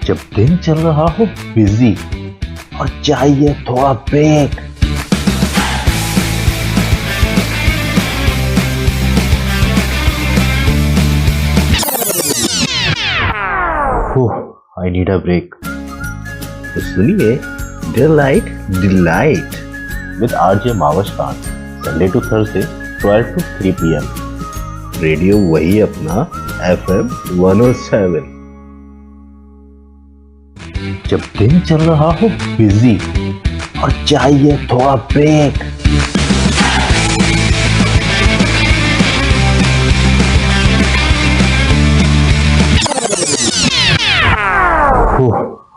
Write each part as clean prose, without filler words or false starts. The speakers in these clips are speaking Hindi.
जब दिन चल रहा हो बिजी और चाहिए थोड़ा break, I need a break. तो सुनिए delight delight with RJ Mavash Khan, Sunday to Thursday 12 to 3 PM। Radio वही अपना FM 107। जब दिन चल रहा हो बिजी और चाहिए थोड़ा break,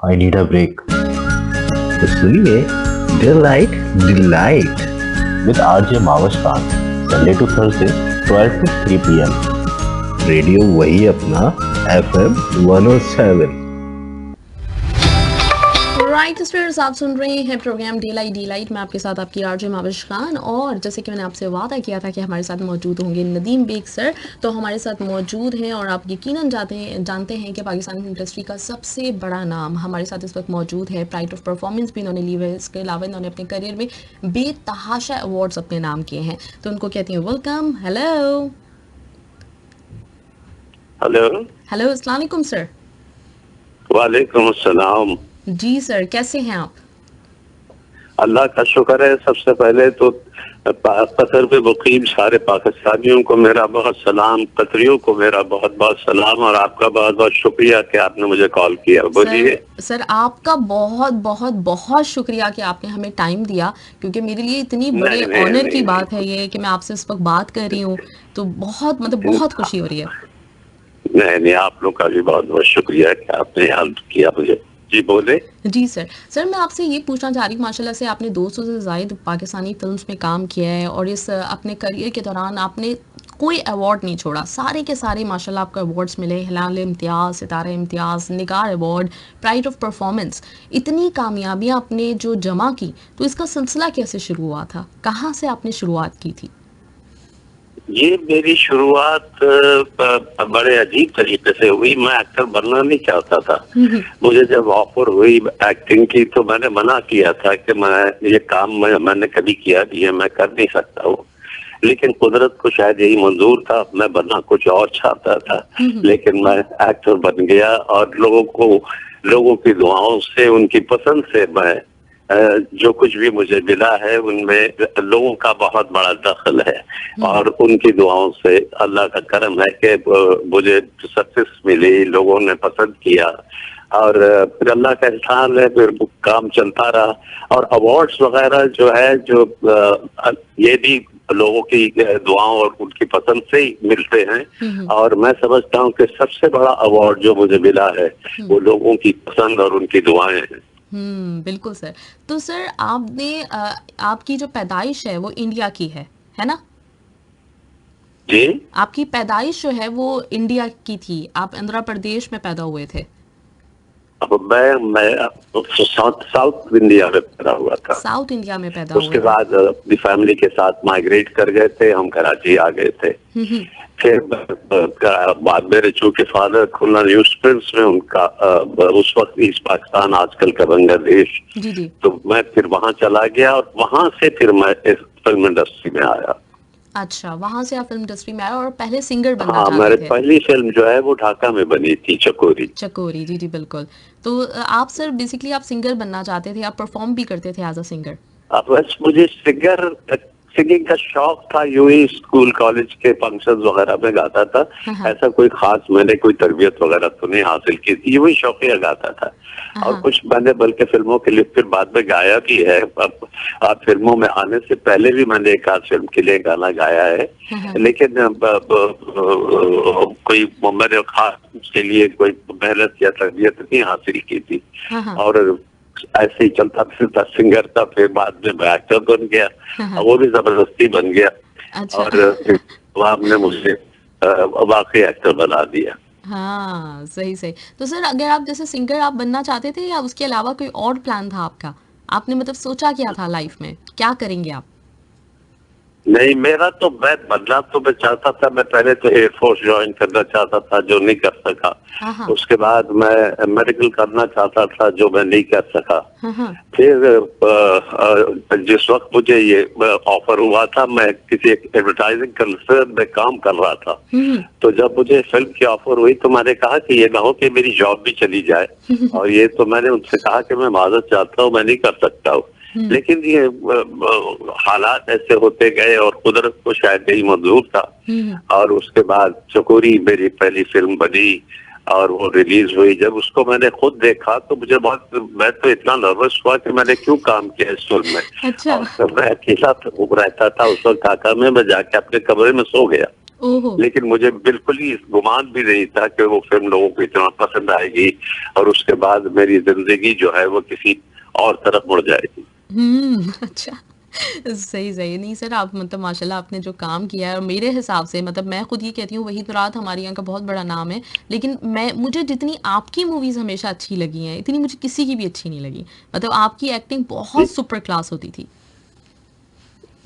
I need a break. तो सुनिए delight delight with RJ Mavash Khan, Sunday to Thursday 12 to 3 PM। Radio वही अपना FM 107। राइट स्टूडेंट्स, आप सुन रहे हैं प्रोग्राम डी लाइट में आपके साथ आपकी आरजे माविश खान। और जैसे कि मैंने आपसे वादा किया था कि हमारे साथ मौजूद होंगे नदीम बेग सर, तो हमारे साथ मौजूद हैं। और आप यकीनन जानते हैं कि पाकिस्तान इंडस्ट्री का सबसे बड़ा नाम हमारे साथ इस वक्त मौजूद है। प्राइड ऑफ परफॉर्मेंस भी इन्होंने ली है, इसके अलावा इन्होंने अपने करियर में बेतहाशा अवार्ड्स अपने नाम किए हैं। तो उनको कहती हूँ वेलकम। हेलो हेलो हेलो, अस्सलाम वालेकुम सर। वालेकुम अस्सलाम। जी सर, कैसे हैं आप? अल्लाह का शुक्र है। सबसे पहले तो कतर में मुकीम सारे पाकिस्तानियों को मेरा बहुत सलाम, कतरियों को मेरा बहुत बहुत सलाम, और आपका बहुत बहुत शुक्रिया कि आपने मुझे कॉल किया। बोलिए सर, आपका बहुत बहुत बहुत शुक्रिया कि आपने हमें टाइम दिया, क्योंकि मेरे लिए इतनी बड़े ऑनर की बात है ये कि मैं आपसे इस वक्त बात कर रही हूँ। तो बहुत खुशी हो रही है। नहीं, आप लोग का भी बहुत बहुत शुक्रिया कि आपने याद किया मुझे। जी बोले। जी सर, मैं आपसे ये पूछना चाह रही हूँ, माशाल्लाह से आपने 200 से ज़ायद पाकिस्तानी फिल्म्स में काम किया है, और इस अपने करियर के दौरान आपने कोई अवार्ड नहीं छोड़ा। सारे के सारे माशाल्लाह आपको अवार्ड्स मिले, हिलाल इम्तियाज़, सितारा इम्तियाज़, निगार अवार्ड, प्राइड ऑफ परफॉर्मेंस। इतनी कामयाबियाँ आपने जो जमा की, तो इसका सिलसिला कैसे शुरू हुआ था? कहाँ से आपने शुरुआत की थी? ये मेरी शुरुआत बड़े अजीब तरीके से हुई। मैं एक्टर बनना नहीं चाहता था। मुझे जब ऑफर हुई एक्टिंग की तो मैंने मना किया था कि मैं ये काम मैंने कभी किया नहीं है, मैं कर नहीं सकता हूँ। लेकिन कुदरत को शायद यही मंजूर था, मैं बनना कुछ और चाहता था। लेकिन मैं एक्टर बन गया, और लोगों की दुआओं से, उनकी पसंद से मैं जो कुछ भी मुझे मिला है उनमें लोगों का बहुत बड़ा दखल है, और उनकी दुआओं से अल्लाह का करम है कि मुझे सक्सेस मिली, लोगों ने पसंद किया, और फिर अल्लाह का एहसान है, फिर काम चलता रहा। और अवार्ड्स वगैरह जो है, जो ये भी लोगों की दुआओं और उनकी पसंद से ही मिलते हैं। और मैं समझता हूँ कि सबसे बड़ा अवार्ड जो मुझे मिला है वो लोगों की पसंद और उनकी दुआएं हैं। बिल्कुल सर। तो सर, आपकी जो पैदाइश है वो इंडिया की है ना? जी, आपकी पैदाइश जो है वो इंडिया की थी, आप आंध्र प्रदेश में पैदा हुए थे। अब मैं साउथ इंडिया में पैदा हुआ था। साउथ इंडिया में पैदा उसके हुए बाद अपनी फैमिली के साथ माइग्रेट कर गए थे, हम कराची आ गए थे। फिर बाद मेरे चूंकि फादर खुलना न्यूज प्रिंट्स में, उनका उस वक्त ईस्ट पाकिस्तान, आजकल का बांग्लादेश, जी। तो मैं फिर वहां चला गया, और वहां से फिर मैं इस फिल्म इंडस्ट्री में आया। अच्छा, वहां से आप फिल्म इंडस्ट्री में आए और पहले सिंगर बनना हाँ, चाहते मेरी थे। पहली फिल्म जो है वो ढाका में बनी थी, चकोरी। जी बिल्कुल। तो आप सर बेसिकली आप सिंगर बनना चाहते थे, आप परफॉर्म भी करते थे एज अ सिंगर? अब बस मुझे सिंगिंग का शौक था, यूं ही स्कूल कॉलेज के फंक्शंस वगैरह में गाता था। ऐसा कोई खास मैंने कोई तरबियत वगैरह तो नहीं हासिल की थी, यूं ही शौकिया गाता था। और कुछ मैंने बल्कि फिल्मों के लिए फिर बाद में गाया भी है। अब फिल्मों में आने से पहले भी मैंने एक आध फिल्म के लिए गाना गाया है, लेकिन कोई मैंने खास उसके लिए कोई मेहनत या तरबियत नहीं हासिल की थी। और ऐसे ही चलता फिरता सिंगर था, फिर बाद में मैं एक्टर बन गया, वो भी जबरदस्ती बन गया। अच्छा। और फिर आपने मुझे वाकई एक्टर बना दिया। हाँ, सही। तो सर, अगर आप जैसे सिंगर आप बनना चाहते थे, या उसके अलावा कोई और प्लान था आपका? आपने मतलब सोचा क्या था लाइफ में, क्या करेंगे आप? नहीं, मेरा तो मैं चाहता था, मैं पहले तो एयरफोर्स ज्वाइन करना चाहता था जो नहीं कर सका। हाँ उसके बाद मैं मेडिकल करना चाहता था जो मैं नहीं कर सका। हाँ हाँ। फिर जिस वक्त मुझे ये ऑफर हुआ था, मैं किसी एडवर्टाइजिंग कंसर्न में काम कर रहा था। तो जब मुझे फिल्म की ऑफर हुई तो मैंने कहा कि ये ना हो कि मेरी जॉब भी चली जाए, और ये तो मैंने उनसे कहा कि मैं माजरत चाहता हूँ, मैं नहीं कर सकता हूँ। लेकिन ये हालात ऐसे होते गए और कुदरत को शायद यही मंजूर था। और उसके बाद चकोरी मेरी पहली फिल्म बनी और वो रिलीज हुई। जब उसको मैंने खुद देखा तो मैं तो इतना नर्वस हुआ कि मैंने क्यों काम किया इस फिल्म में। अच्छा। और मैं अकेला रहता था उस वक्त काका में, मैं जाके अपने कमरे में सो गया। ओहो। लेकिन मुझे बिल्कुल ही गुमान भी नहीं था कि वो फिल्म लोगों को इतना पसंद आएगी और उसके बाद मेरी जिंदगी जो है वो किसी और तरफ मुड़ जाएगी। अच्छा। सही सही। नहीं सर, आप मतलब माशाल्लाह आपने जो काम किया है, और मेरे हिसाब से मतलब मैं खुद ये कहती हूँ वही तो रात हमारे यहाँ का बहुत बड़ा नाम है, लेकिन मुझे जितनी आपकी मूवीज हमेशा अच्छी लगी हैं इतनी मुझे किसी की भी अच्छी नहीं लगी। मतलब आपकी एक्टिंग बहुत सुपर क्लास होती थी।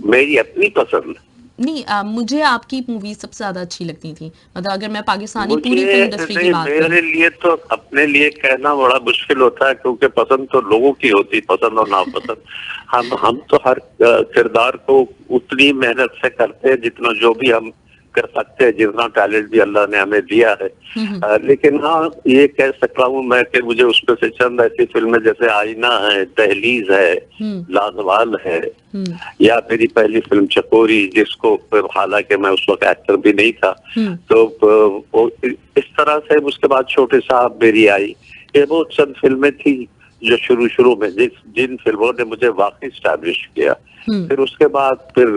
मेरी अपनी पसंद नहीं, मुझे आपकी मूवी सबसे ज्यादा अच्छी लगती थी। मतलब अगर मैं पाकिस्तानी पूरी मुझे फिल्म इंडस्ट्री की बात मेरे करूं। लिए तो अपने लिए कहना बड़ा मुश्किल होता है, क्योंकि पसंद तो लोगों की होती, पसंद और नापसंद। हम तो हर किरदार को उतनी मेहनत से करते हैं जितना जो भी हम कर सकते हैं, जितना टैलेंट भी अल्लाह ने हमें दिया है। लेकिन हाँ, ये कह सकता हूँ मैं कि मुझे उसमें से चंद ऐसी फिल्में जैसे आईना है, दहलीज है, लाजवाल है, या मेरी पहली फिल्म चकोरी, जिसको हालांकि मैं उस वक्त एक्टर भी नहीं था, तो वो इस तरह से उसके बाद छोटे साहब मेरी आई। ये वो चंद फिल्में थी जो शुरू में जिन फिल्मों ने मुझे वाकई स्टैब्लिश किया। फिर उसके बाद फिर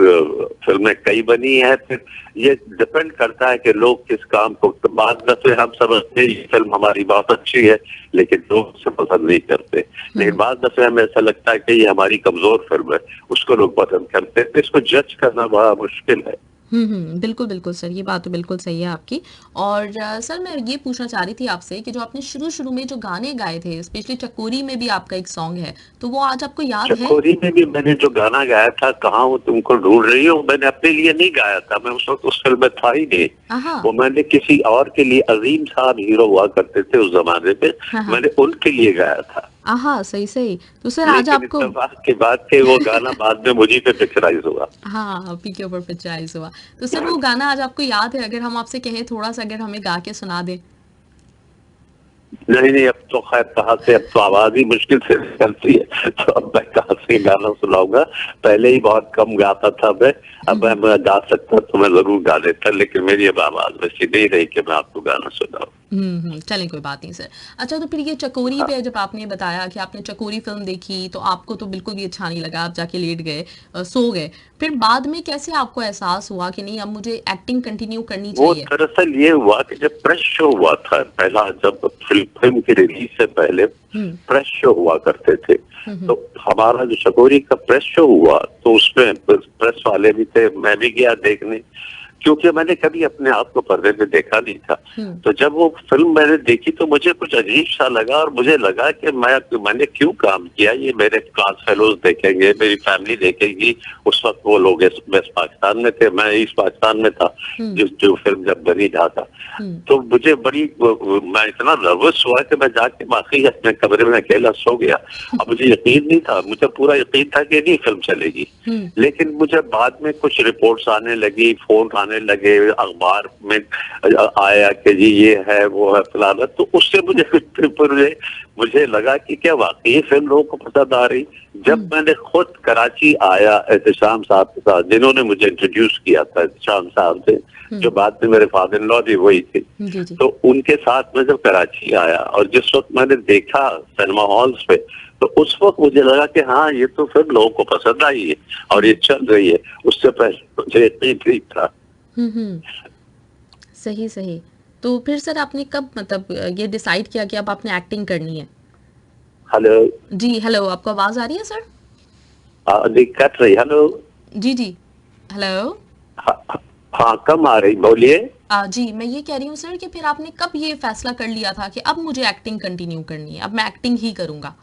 फिल्में कई बनी है। फिर ये डिपेंड करता है कि लोग किस काम को, बाद दफे हम समझते हैं ये फिल्म हमारी बहुत अच्छी है लेकिन लोग उसे पसंद नहीं करते, लेकिन बाद दफे हमें ऐसा लगता है कि ये हमारी कमजोर फिल्म है, उसको लोग पसंद करते हैं। तो इसको जज करना बड़ा मुश्किल है। बिल्कुल बिल्कुल सर, ये बात तो बिल्कुल सही है आपकी। और सर मैं ये पूछना चाह रही थी आपसे कि जो आपने शुरू में जो गाने गाए थे, स्पेशली चकोरी में भी आपका एक सॉन्ग है, तो वो आज आपको याद है? चकोरी में भी मैंने जो गाना गाया था, कहाँ हो तुमको ढूंढ रही हो, मैंने अपने लिए नहीं गाया था, मैं उस वक्त उस फिल्म में था ही नहीं। आहा। वो मैंने किसी और के लिए, अजीम साहब हीरो हुआ करते थे उस जमाने में, हाँ हाँ। मैंने उनके लिए गाया था। आहा, सही सही। तो सर आज लेकिन आपको इत्तेफाक की बात है वो गाना बाद में मुझी पे पिक्चराइज हुआ। हाँ, आप ही के ऊपर पिक्चराइज हुआ। तो सर वो गाना आज आपको याद है? अगर हम आपसे कहें थोड़ा सा अगर हमें गा के सुना दें। नहीं, अब तो खैर कहाँ से, अब तो आवाज ही मुश्किल से निकलती है, तो अब मैं कहाँ से गाना सुनाऊंगा। पहले ही बहुत कम गाता था मैं, अब मैं गा सकता तो मैं जरूर गा देता, लेकिन मेरी अब आवाज वैसी नहीं रही कि मैं आपको गाना सुनाऊं। चलें, कोई बात नहीं सर। अच्छा, तो फिर ये चकोरी पे जब आपने बताया कि आपने चकोरी फिल्म देखी तो आपको तो बिल्कुल भी अच्छा नहीं लगा, आप जाके लेट गए, सो गए। फिर बाद में कैसे आपको एहसास हुआ कि नहीं अब मुझे एक्टिंग कंटिन्यू करनी वो चाहिए? दरअसल ये हुआ कि जब प्रेस शो हुआ था पहला, जब फिल्म की रिलीज से पहले प्रेस शो हुआ करते थे, तो हमारा जो चकोरी का प्रेस शो हुआ तो उसमें प्रेस वाले भी थे, मैं भी गया देखने, क्योंकि मैंने कभी अपने आप को पर्दे में देखा नहीं था। तो जब वो फिल्म मैंने देखी तो मुझे कुछ अजीब सा लगा, और मुझे लगा कि मैंने क्यों काम किया, ये मेरे क्लास फेलोज देखेंगे, मेरी फैमिली देखेगी। उस वक्त वो लोग वेस्ट पाकिस्तान में थे, मैं ईस्ट पाकिस्तान में था जो फिल्म जब बनी था। तो मुझे मैं इतना नर्वस हुआ कि मैं जाके बाकी अपने कमरे में अकेला सो गया। अब मुझे यकीन नहीं था, मुझे पूरा यकीन था कि नहीं फिल्म चलेगी, लेकिन मुझे बाद में कुछ रिपोर्ट्स आने लगी, फोन आने लगे, अखबार में आया कि जी ये है वो है फलाना, तो उससे मुझे लगा कि क्या वाकई ये फिल्म लोगों को पसंद आ रही। जब मैंने खुद कराची आया एहतशाम साहब के साथ, जिन्होंने मुझे इंट्रोड्यूस किया था एहतशाम साहब से, जो बाद में मेरे फादर इन लॉ भी वही थे, तो उनके साथ मैं जब कराची आया और जिस वक्त मैंने देखा सिनेमा हॉल्स पे, तो उस वक्त मुझे लगा कि हाँ ये तो फिल्म लोगों को पसंद आई है और ये चल रही है। उससे पहले मुझे यकीन नहीं था। सही सही। तो फिर सर आपने कब मतलब ये डिसाइड किया कि अब आपने एक्टिंग करनी है? हेलो जी हेलो, आपको आवाज आ रही है सर? कट रही। हेलो जी जी हेलो। हाँ कम आ रही, बोलिए। जी मैं ये कह रही हूँ सर कि फिर आपने कब ये फैसला कर लिया था कि अब मुझे एक्टिंग कंटिन्यू करनी है, अब मैं एक्टिंग ही करूंगा?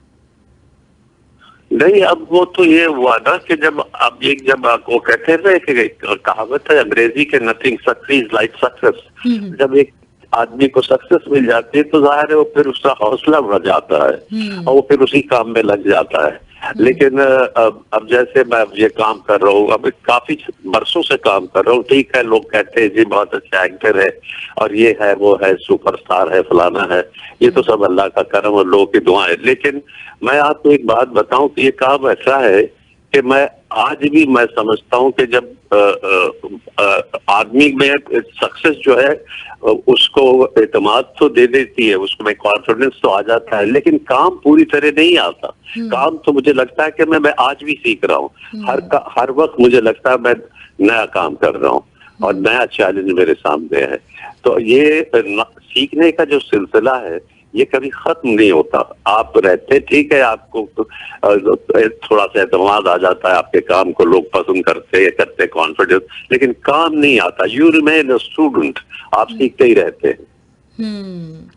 नहीं, अब वो तो ये हुआ ना कि जब वो कहते थे कि कहावत है अंग्रेजी के, नथिंग सक्सीड लाइक सक्सेस। जब एक आदमी को सक्सेस मिल जाती है तो जाहिर है वो फिर उसका हौसला बढ़ जाता है और वो फिर उसी काम में लग जाता है। लेकिन अब जैसे मैं अब ये काम कर रहा हूँ, अब काफी बरसों से काम कर रहा हूँ, ठीक है, लोग कहते हैं जी बहुत अच्छा एक्टर है और ये है वो है, सुपरस्टार है, फलाना है, ये तो सब अल्लाह का करम और लोगों की दुआ है। लेकिन मैं आपको एक बात बताऊं कि ये काम ऐसा है कि आज भी मैं समझता हूं कि जब आदमी में सक्सेस जो है उसको एतमाद तो दे देती है, उसमें कॉन्फिडेंस तो आ जाता है, लेकिन काम पूरी तरह नहीं आता। काम तो मुझे लगता है कि मैं आज भी सीख रहा हूँ। हर वक्त मुझे लगता है मैं नया काम कर रहा हूँ और नया चैलेंज मेरे सामने है। तो ये सीखने का जो सिलसिला है ये कभी खत्म नहीं होता। आप रहते, ठीक है, आपको थोड़ा सा एतमाद आ जाता है, आपके काम को लोग पसंद करते कॉन्फिडेंस, लेकिन काम नहीं आता। यू रिमेन अ स्टूडेंट, आप सीखते ही रहते हैं।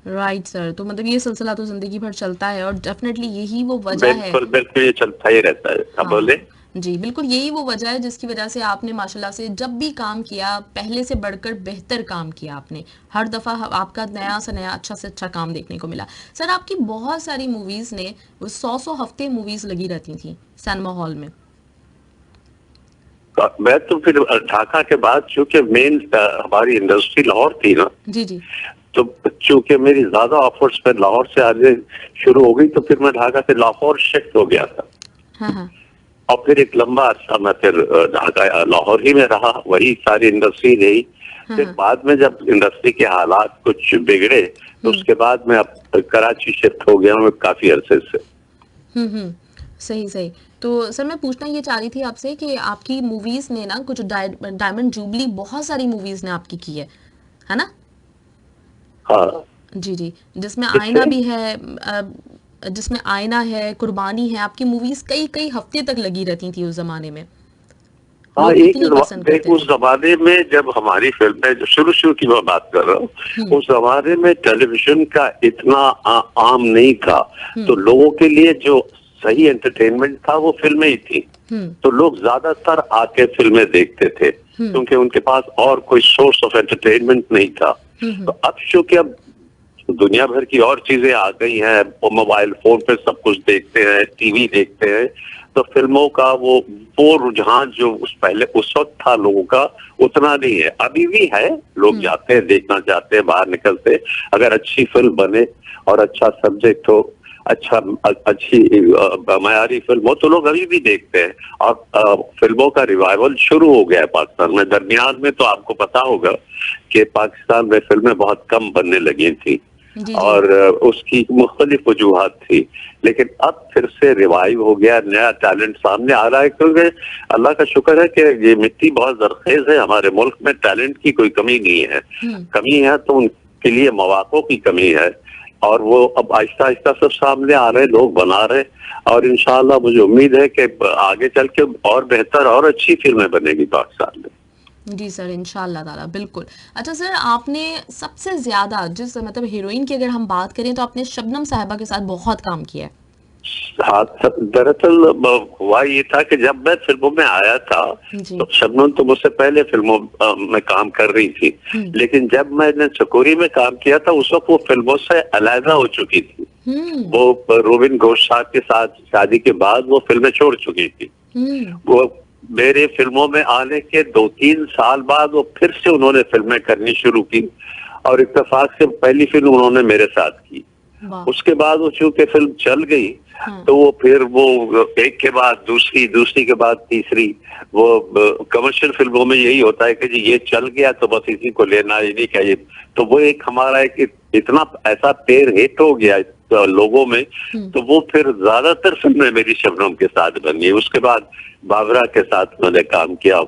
राइट सर, तो मतलब ये सिलसिला तो जिंदगी भर चलता है और डेफिनेटली यही वो वजह है। बिल्कुल बिल्कुल, ये चलता ही रहता है। अब बोले जी बिल्कुल, यही वो वजह है जिसकी वजह से आपने माशाल्लाह से जब भी काम किया पहले से बढ़कर बेहतर काम किया आपने। हर दफ़ा आपका नया से नया अच्छा से अच्छा काम देखने को मिला। सर आपकी बहुत सारी मूवीज़ ने 100 हफ्ते मूवीज़ लगी रहती थी सिनेमा हॉल में। मैं तो फिर ढाका के बाद, चूंकि मेन हमारी इंडस्ट्री लाहौर थी ना, जी जी, तो चूंकि मेरी ज्यादा ऑफर्स पे लाहौर से आने शुरू हो गई, तो फिर मैं ढाका से लाहौर शिफ्ट हो गया था। हाँ। और फिर एक लंबा अर्सा मैं फिर ढाका लाहौर ही में रहा, वही सारी इंडस्ट्री रही। फिर बाद में जब इंडस्ट्री के हालात कुछ बिगड़े तो उसके बाद मैं अब कराची शिफ्ट हो गया हूँ काफी अरसे से। सही। तो सर मैं पूछना ये चाह रही थी आपसे कि आपकी मूवीज ने ना कुछ डायमंड जुबली बहुत सारी मूवीज ने आपकी की है ना? हाँ जी, जिसमें आईना भी है, जिसमें आईना है, कुर्बानी है, आपकी मूवीज कई हफ्ते तक लगी रहती थी उस जमाने में। हाँ, उस जमाने में जब हमारी फिल्में, जो शुरू की मैं बात कर रहा हूँ, उस जमाने में टेलीविजन का इतना आम नहीं था, तो लोगों के लिए जो सही एंटरटेनमेंट था वो फिल्में ही थी। तो लोग ज्यादातर आके फिल्में देखते थे क्योंकि उनके पास और कोई सोर्स ऑफ एंटरटेनमेंट नहीं था। तो अब चूंकि अब दुनिया भर की और चीजें आ गई हैं, वो मोबाइल फोन पे सब कुछ देखते हैं, टीवी देखते हैं, तो फिल्मों का वो रुझान जो उस वक्त था लोगों का, उतना नहीं है। अभी भी है, लोग जाते हैं, देखना चाहते हैं, बाहर निकलते हैं। अगर अच्छी फिल्म बने और अच्छा सब्जेक्ट हो, अच्छी मयारी फिल्म हो, तो लोग अभी भी देखते हैं। और फिल्मों का रिवाइवल शुरू हो गया है पाकिस्तान में। दरमियान में तो आपको पता होगा कि पाकिस्तान में फिल्में बहुत कम बनने लगी थी और उसकी मुख्तलिफ वजूहात थी, लेकिन अब फिर से रिवाइव हो गया, नया टैलेंट सामने आ रहा है। क्योंकि अल्लाह का शुक्र है कि ये मिट्टी बहुत जरखेज है, हमारे मुल्क में टैलेंट की कोई कमी नहीं है। कमी है तो उनके लिए मौक़ों की कमी है, और वो अब आहिस्ता आहिस्ता सब सामने आ रहे, लोग बना रहे, और इंशाअल्लाह मुझे उम्मीद है कि आगे चल के और बेहतर और अच्छी फिल्में बनेगी पाकिस्तान में। जी सर, इंशाअल्लाह ताला, बिल्कुल। अच्छा सर, आपने सबसे ज्यादा जिस मतलब हीरोइन की अगर हम बात करें तो आपने शबनम साहिबा के साथ बहुत काम किया है। हाँ, दरअसल हुआ ये था कि जब मैं फिल्मों में आया था तो शबनम तो मुझसे पहले फिल्मों में काम कर रही थी, लेकिन जब मैंने चकोरी में काम किया था उस वक्त वो फिल्मों से अलहदा हो चुकी थी। वो रोबिन घोष साहब के साथ शादी के बाद वो फिल्में छोड़ चुकी थी। वो मेरे फिल्मों में आने के 2-3 साल बाद वो फिर से उन्होंने फिल्में करनी शुरू की, और इत्तेफाक से पहली फिल्म उन्होंने मेरे साथ की। उसके बाद वो चूंकि फिल्म चल गई तो वो फिर वो एक के बाद दूसरी के बाद तीसरी, वो कमर्शियल फिल्मों में यही होता है कि जी ये चल गया तो बस इसी को लेना ही नहीं चाहिए। तो वो एक हमारा एक इतना ऐसा पेड़ हिट हो गया लोगों में, तो वो फिर ज्यादातर फिल्में मेरी शबनम के साथ बनी। उसके बाद बाबरा के साथ मैंने काम किया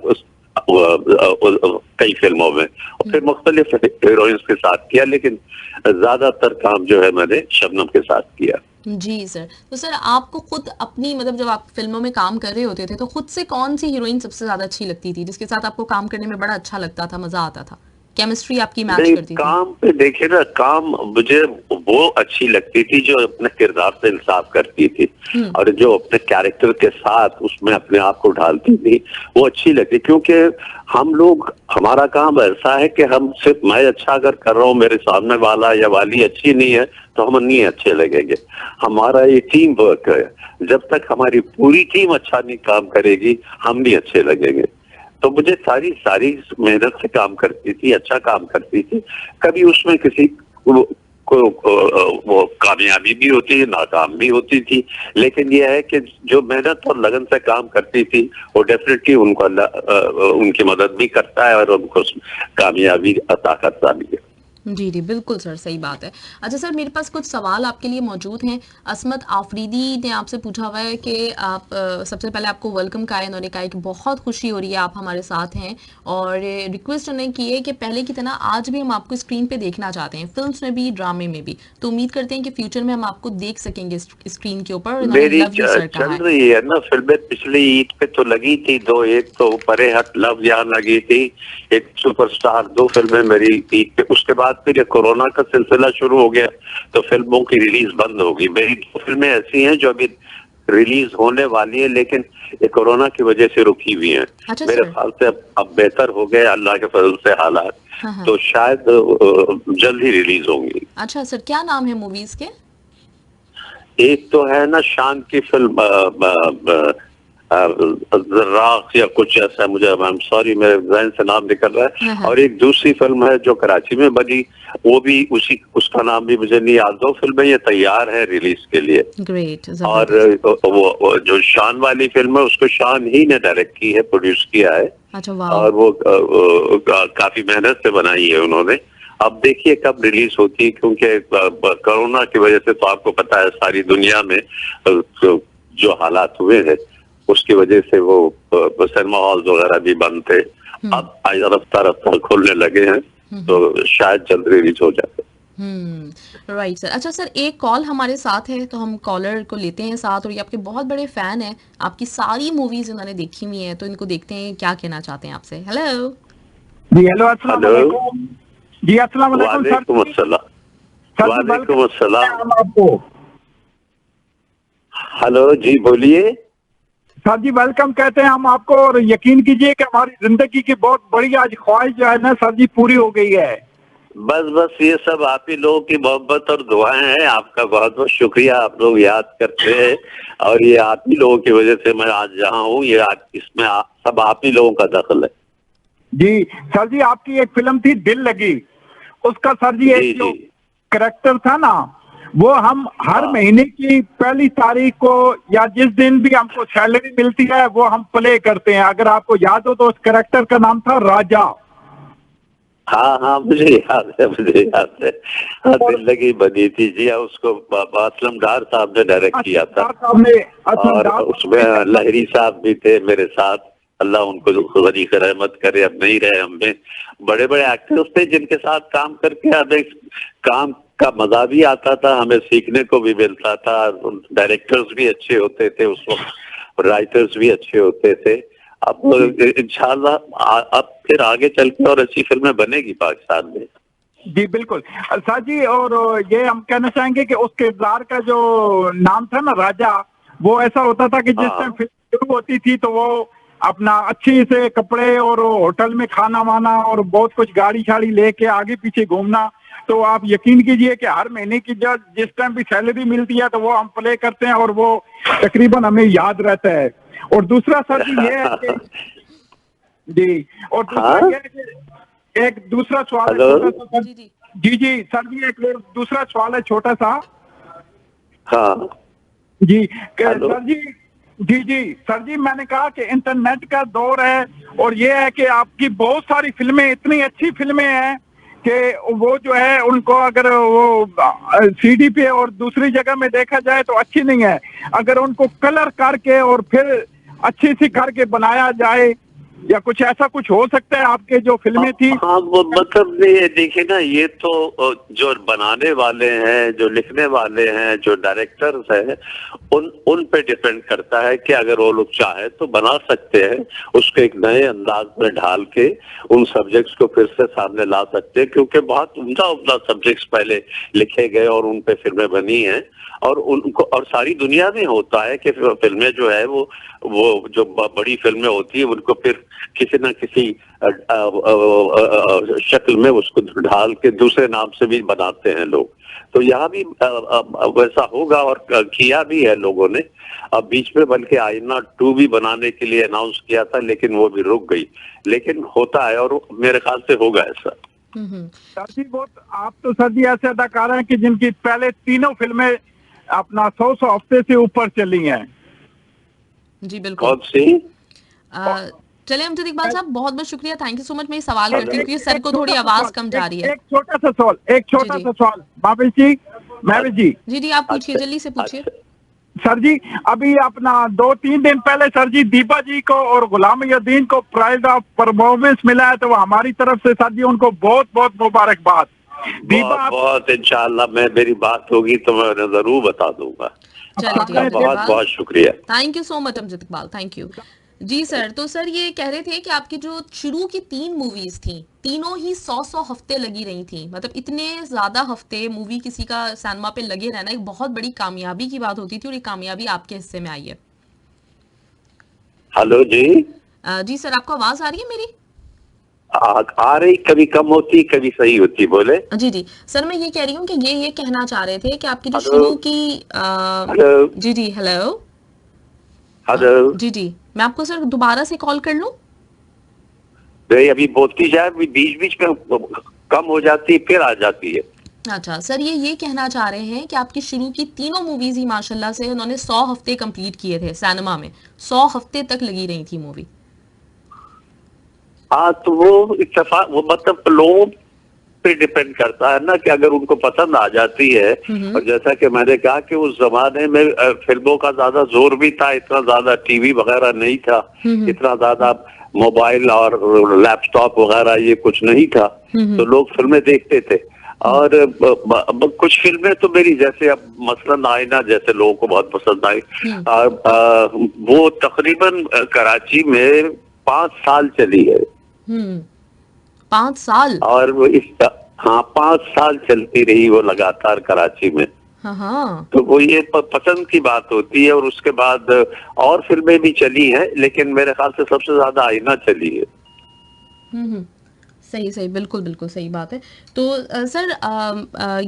कई फिल्मों में, और फिर मुख्तलिफ हीरोइंस के साथ किया, लेकिन ज्यादातर काम जो है मैंने शबनम के साथ किया। जी सर, तो सर आपको खुद अपनी मतलब जब आप फिल्मों में काम कर रहे होते थे तो खुद से कौन सी हीरोइन सबसे ज्यादा अच्छी लगती थी, जिसके साथ आपको काम करने में बड़ा अच्छा लगता था, मजा आता था? केमिस्ट्री आपकी मैच नहीं, करती थी? काम पे देखिए ना, काम मुझे वो अच्छी लगती थी जो अपने किरदार से इंसाफ करती थी और जो अपने कैरेक्टर के साथ उसमें अपने आप को ढालती थी, वो अच्छी लगती। क्योंकि हम लोग, हमारा काम ऐसा है कि हम सिर्फ मैं अच्छा अगर कर रहा हूँ, मेरे सामने वाला या वाली अच्छी नहीं है तो हम नहीं अच्छे लगेंगे। हमारा ये टीम वर्क है, जब तक हमारी पूरी टीम अच्छा नहीं काम करेगी हम नहीं अच्छे लगेंगे। तो मुझे सारी मेहनत से काम करती थी, अच्छा काम करती थी। कभी उसमें किसी वो कामयाबी भी होती है, नाकाम भी होती थी, लेकिन यह है कि जो मेहनत और लगन से काम करती थी वो डेफिनेटली उनको अल्लाह उनकी मदद भी करता है और उनको कामयाबी अता करता भी है। जी जी, बिल्कुल सर, सही बात है। अच्छा सर, मेरे पास कुछ सवाल आपके लिए मौजूद हैं। असमत आफरीदी ने आपसे पूछा हुआ है कि आप सबसे पहले आपको वेलकम कहा है, उन्होंने कहा है कि बहुत खुशी हो रही है आप हमारे साथ हैं, और रिक्वेस्ट उन्होंने की है कि पहले की तरह आज भी हम आपको स्क्रीन पे देखना चाहते हैं, फिल्म्स में भी, ड्रामे में भी। तो उम्मीद करते हैं कि फ्यूचर में हम आपको देख सकेंगे स्क्रीन के ऊपर। मेरी चल रही है ना फिल्में, पिछली ईद पे तो लगी थी दो, एक तो परे हट लव यहाँ लगी थी, एक सुपरस्टार, दो फिल्में मेरी ईद पे। उसके बाद फिर ये कोरोना का सिलसिला शुरू हो गया तो फिल्मों की रिलीज बंद होगी। मेरी दो फिल्में ऐसी हैं जो अभी रिलीज होने वाली है, लेकिन ये कोरोना की वजह से रुकी हुई हैं। अच्छा मेरे सर। ख्याल से अब बेहतर हो गए अल्लाह के फजल से हालात, हाँ। तो शायद जल्द ही रिलीज होंगी। अच्छा सर, क्या नाम है मूवीज के? एक तो है ना शान की फिल्म राख या कुछ ऐसा, मुझे आई एम सॉरी मेरे जहन से नाम निकल रहा है, हाँ। और एक दूसरी फिल्म है जो कराची में बनी, वो भी उसका नाम भी मुझे नहीं याद। दो फिल्में ये तैयार है रिलीज के लिए। ग्रेट। और वो जो शान वाली फिल्म है उसको शान ही ने डायरेक्ट की है, प्रोड्यूस किया है, अच्छा वाह। और वो काफी मेहनत से बनाई है उन्होंने। अब देखिए कब रिलीज होती है, क्योंकि कोरोना की वजह से तो आपको पता है सारी दुनिया में जो हालात हुए हैं उसकी वजह से वो सिनेमा हॉल वगैरह भी बंद थे। अब रफ्तार रफ्तार खोलने लगे हैं, तो शायद जल्द रिलीज हो जाए। Right sir. अच्छा सर, एक कॉल हमारे साथ है तो हम कॉलर को लेते हैं साथ, और ये आपके बहुत बड़े फैन हैं, आपकी सारी मूवीज इन्होंने देखी हुई हैं, तो इनको देखते हैं क्या कहना चाहते हैं आपसे। हेलो जी, हेलो, अस्सलाम वालेकुम जी। अस्सलाम वालेकुम सर। वालेकुम अस्सलाम। वालेकुम अस्सलाम। आपको हेलो जी, बोलिए। सर जी वेलकम कहते हैं हम आपको, और यकीन कीजिए कि हमारी जिंदगी की बहुत बड़ी आज ख्वाहिश जो है ना सर जी पूरी हो गई है। बस ये सब आप ही लोगों की मोहब्बत और दुआएं हैं। आपका बहुत बहुत शुक्रिया, आप लोग याद करते हैं, और ये आप ही लोगों की वजह से मैं आज जहाँ हूँ, ये इसमें सब आप ही लोगों का दखल है। जी सर जी, आपकी एक फिल्म थी दिल लगी, उसका सर जी एक जो कैरेक्टर था ना, वो हम हर महीने की पहली तारीख को या जिस दिन भी हमको सैलरी मिलती है वो हम प्ले करते हैं। अगर आपको याद हो तो उस कैरेक्टर का नाम था राजा। हाँ, मुझे याद है। हाँ, दिल लगी बनी थी जी। उसको असलम डार साहब ने डायरेक्ट किया था, और उसमें लहरी साहब भी थे मेरे साथ, अल्लाह उनको गरीक रहमत करे, अब नहीं रहे हम में। बड़े बड़े एक्टर्स थे जिनके साथ काम करके हमें काम का मजा भी आता था, हमें सीखने को भी मिलता था। डायरेक्टर्स भी अच्छे होते थे उस वक्त, राइटर्स भी अच्छे होते थे। अब इंशाल्लाह अब फिर आगे चल के और अच्छी फिल्में बनेगी पाकिस्तान में। जी बिल्कुल सर जी, और ये हम कहना चाहेंगे कि उस किरदार का जो नाम था ना राजा, वो ऐसा होता था कि जिस टाइम फिल्म शुरू होती थी तो वो अपना अच्छी से कपड़े और होटल में खाना वाना और बहुत कुछ गाड़ी शाड़ी लेके आगे पीछे घूमना। तो आप यकीन कीजिए कि हर महीने की जब जिस टाइम भी सैलरी मिलती है तो वो हम प्ले करते हैं, और वो तकरीबन हमें याद रहता है। और दूसरा सर जी ये है कि जी, और दूसरा ये है कि एक दूसरा सवाल है छोटा सा। जी सर जी, एक दूसरा सवाल है छोटा सा। हाँ जी सर जी, सर जी मैंने कहा कि इंटरनेट का दौर है, और ये है कि आपकी बहुत सारी फिल्में, इतनी अच्छी फिल्में हैं कि वो जो है उनको अगर वो सीडी पे और दूसरी जगह में देखा जाए तो अच्छी नहीं है। अगर उनको कलर करके और फिर अच्छी सी करके बनाया जाए या कुछ ऐसा कुछ हो सकता है आपके जो फिल्में थी? हाँ, वो मतलब ये देखिए ना, ये तो जो बनाने वाले हैं, जो लिखने वाले हैं, जो डायरेक्टर्स हैं, उन पे डिपेंड करता है कि अगर वो लोग चाहे तो बना सकते हैं, उसको एक नए अंदाज में ढाल के उन सब्जेक्ट्स को फिर से सामने ला सकते हैं, क्योंकि बहुत उम्दा उम्दा सब्जेक्ट्स पहले लिखे गए और उन पे फिल्में बनी हैं। और उनको, और सारी दुनिया में होता है कि फिल्में जो है वो जो बड़ी फिल्में होती है उनको फिर किसी न किसी शक्ल में उसको ढाल के दूसरे नाम से भी बनाते हैं लोग। तो यहाँ भी वैसा होगा, और किया भी है लोगों ने। अब बीच में बल्कि आईना 2 भी बनाने के लिए अनाउंस किया था, लेकिन वो भी रुक गई। लेकिन होता है और मेरे ख्याल से होगा ऐसा। सर जी, बहुत आप तो सर जी ऐसे अदाकार हैं कि जिनकी पहले तीनों फिल्में अपना 100 हफ्ते से ऊपर चली हैं। जी बिल्कुल। कौन सी? चलिए अमजद इकबाल साहब, बहुत बहुत शुक्रिया, थैंक यू सो मच। मैं ये सवाल करती हूँ क्योंकि सर को थोड़ी आवाज कम जा रही है। एक छोटा सा सवाल महविश जी। जी आप पूछिए, जल्दी से पूछिए। सर जी, अभी अपना 2-3 दिन पहले सर जी दीपा जी को और गुलाम यदीन को प्राइज ऑफ परफॉर्मेंस मिला है, तो वो हमारी तरफ से सर जी उनको बहुत बहुत मुबारकबाद। दीपा बहुत इंशाल्लाह, मेरी बात होगी तो मैं जरूर बता दूंगा। चलिए बहुत बहुत शुक्रिया, thank you so much Amjad Iqbal, thank you. जी सर, तो सर ये कह रहे थे कि आपकी जो शुरू की 3 मूवीज थी, तीनों ही 100 हफ्ते लगी रही थी। मतलब इतने ज्यादा हफ्ते मूवी किसी का सिनेमा पे लगे रहना एक बहुत बड़ी कामयाबी की बात होती थी, और ये कामयाबी आपके हिस्से में आई है। हेलो जी। जी सर, आपको आवाज आ रही है मेरी? आ रही, कभी कम होती कभी सही होती, बोले। जी सर, मैं ये कह रही हूँ कि ये कहना चाह रहे थे कि आपकी जो शुरू की जी हेलो जी मैं आपको सर दोबारा से कॉल कर लूं? अभी बोलती जाए, बीच बीच में कम हो जाती फिर आ जाती है। अच्छा सर, ये कहना चाह रहे हैं कि आपकी शुरू की तीनों मूवीज ही माशाल्लाह से उन्होंने 100 हफ्ते कंप्लीट किए थे सिनेमा में, 100 हफ्ते तक लगी रही थी मूवी। हाँ, तो वो इत्तेफाक, वो मतलब लोगों पे डिपेंड करता है ना, कि अगर उनको पसंद आ जाती है। और जैसा कि मैंने कहा कि उस जमाने में फिल्मों का ज्यादा जोर भी था, इतना ज्यादा टीवी वगैरह नहीं था, इतना ज्यादा मोबाइल और लैपटॉप वगैरह ये कुछ नहीं था, तो लोग फिल्में देखते थे। और कुछ फिल्में तो मेरी, जैसे अब मसलन आईना जैसे लोगों को बहुत पसंद आई, वो तकरीबन कराची में 5 साल चली है। 5 साल? और वो हाँ 5 साल चलती रही वो लगातार कराची में। हाँ। तो वो ये पसंद की बात होती है। और उसके बाद और फिल्में भी चली हैं, लेकिन मेरे ख्याल से सबसे ज्यादा आईना चली है। सही बिल्कुल सही बात है। तो सर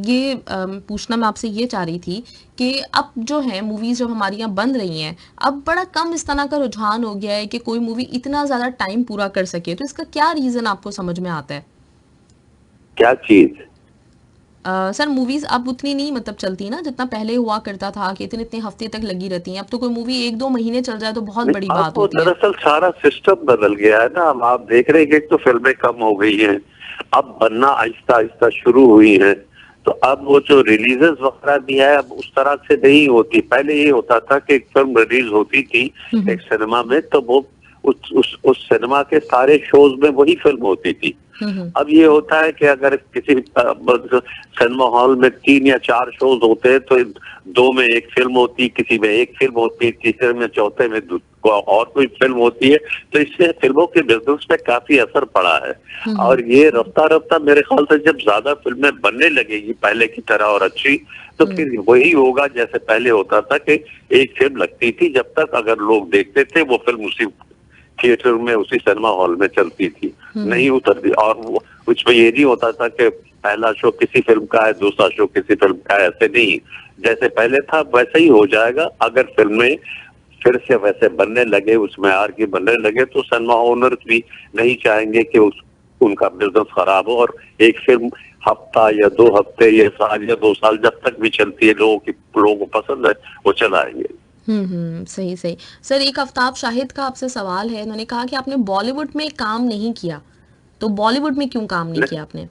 ये पूछना मैं आपसे ये चाह रही थी कि अब जो है मूवीज जब हमारी यहाँ बन रही हैं, अब बड़ा कम इस तरह का रुझान हो गया है कि कोई मूवी इतना ज्यादा टाइम पूरा कर सके। तो इसका क्या रीजन आपको समझ में आता है? क्या चीज? सर मूवीज अब उतनी नहीं मतलब चलती ना जितना पहले हुआ करता था कि इतने हफ्ते तक लगी रहती हैं। अब तो कोई मूवी 1-2 महीने चल जाए तो बहुत बड़ी बात होती है। दरअसल सारा सिस्टम बदल गया है ना। अब आप देख रहे हैं तो फिल्में कम हो गई हैं, अब बनना आहिस्ता आहिस्ता शुरू हुई है। तो अब वो जो रिलीजेस वगैरह भी है अब उस तरह से नहीं होती। पहले ये होता था कि एक फिल्म रिलीज होती थी एक सिनेमा में, तो वो उस सिनेमा के सारे शोज में वही फिल्म होती थी। अब ये होता है कि अगर किसी सिनेमा हॉल में 3 या 4 शोज होते हैं तो 2 में एक फिल्म होती, किसी में एक फिल्म होती, तीसरे में चौथे में और कोई फिल्म होती है। तो इससे फिल्मों के बिजनेस पे काफी असर पड़ा है। और ये रफ्ता रफ्ता मेरे ख्याल से जब ज्यादा फिल्में बनने लगेगी पहले की तरह और अच्छी, तो फिर वही होगा जैसे पहले होता था कि एक फिल्म लगती थी, जब तक अगर लोग देखते थे वो फिल्म उसी थिएटर में उसी सिनेमा हॉल में चलती थी, नहीं उतरती। और उसमें ये नहीं होता था कि पहला शो किसी फिल्म का है, दूसरा शो किसी फिल्म का है, ऐसे नहीं। जैसे पहले था वैसे ही हो जाएगा। अगर फिल्में फिर से वैसे बनने लगे, उसमें आर की बनने लगे, तो सिनेमा ओनर्स भी नहीं चाहेंगे कि उनका बिजनेस खराब हो। और एक फिल्म हफ्ता या 2 हफ्ते या साल या 2 साल जब तक भी चलती है, लोगों को पसंद है वो चलाएंगे। सही सर, एक आफ्ताब शाहिद का आपसे सवाल है। उन्होंने कहा कि आपने बॉलीवुड में काम नहीं किया, तो बॉलीवुड में क्यों काम नहीं किया आपने?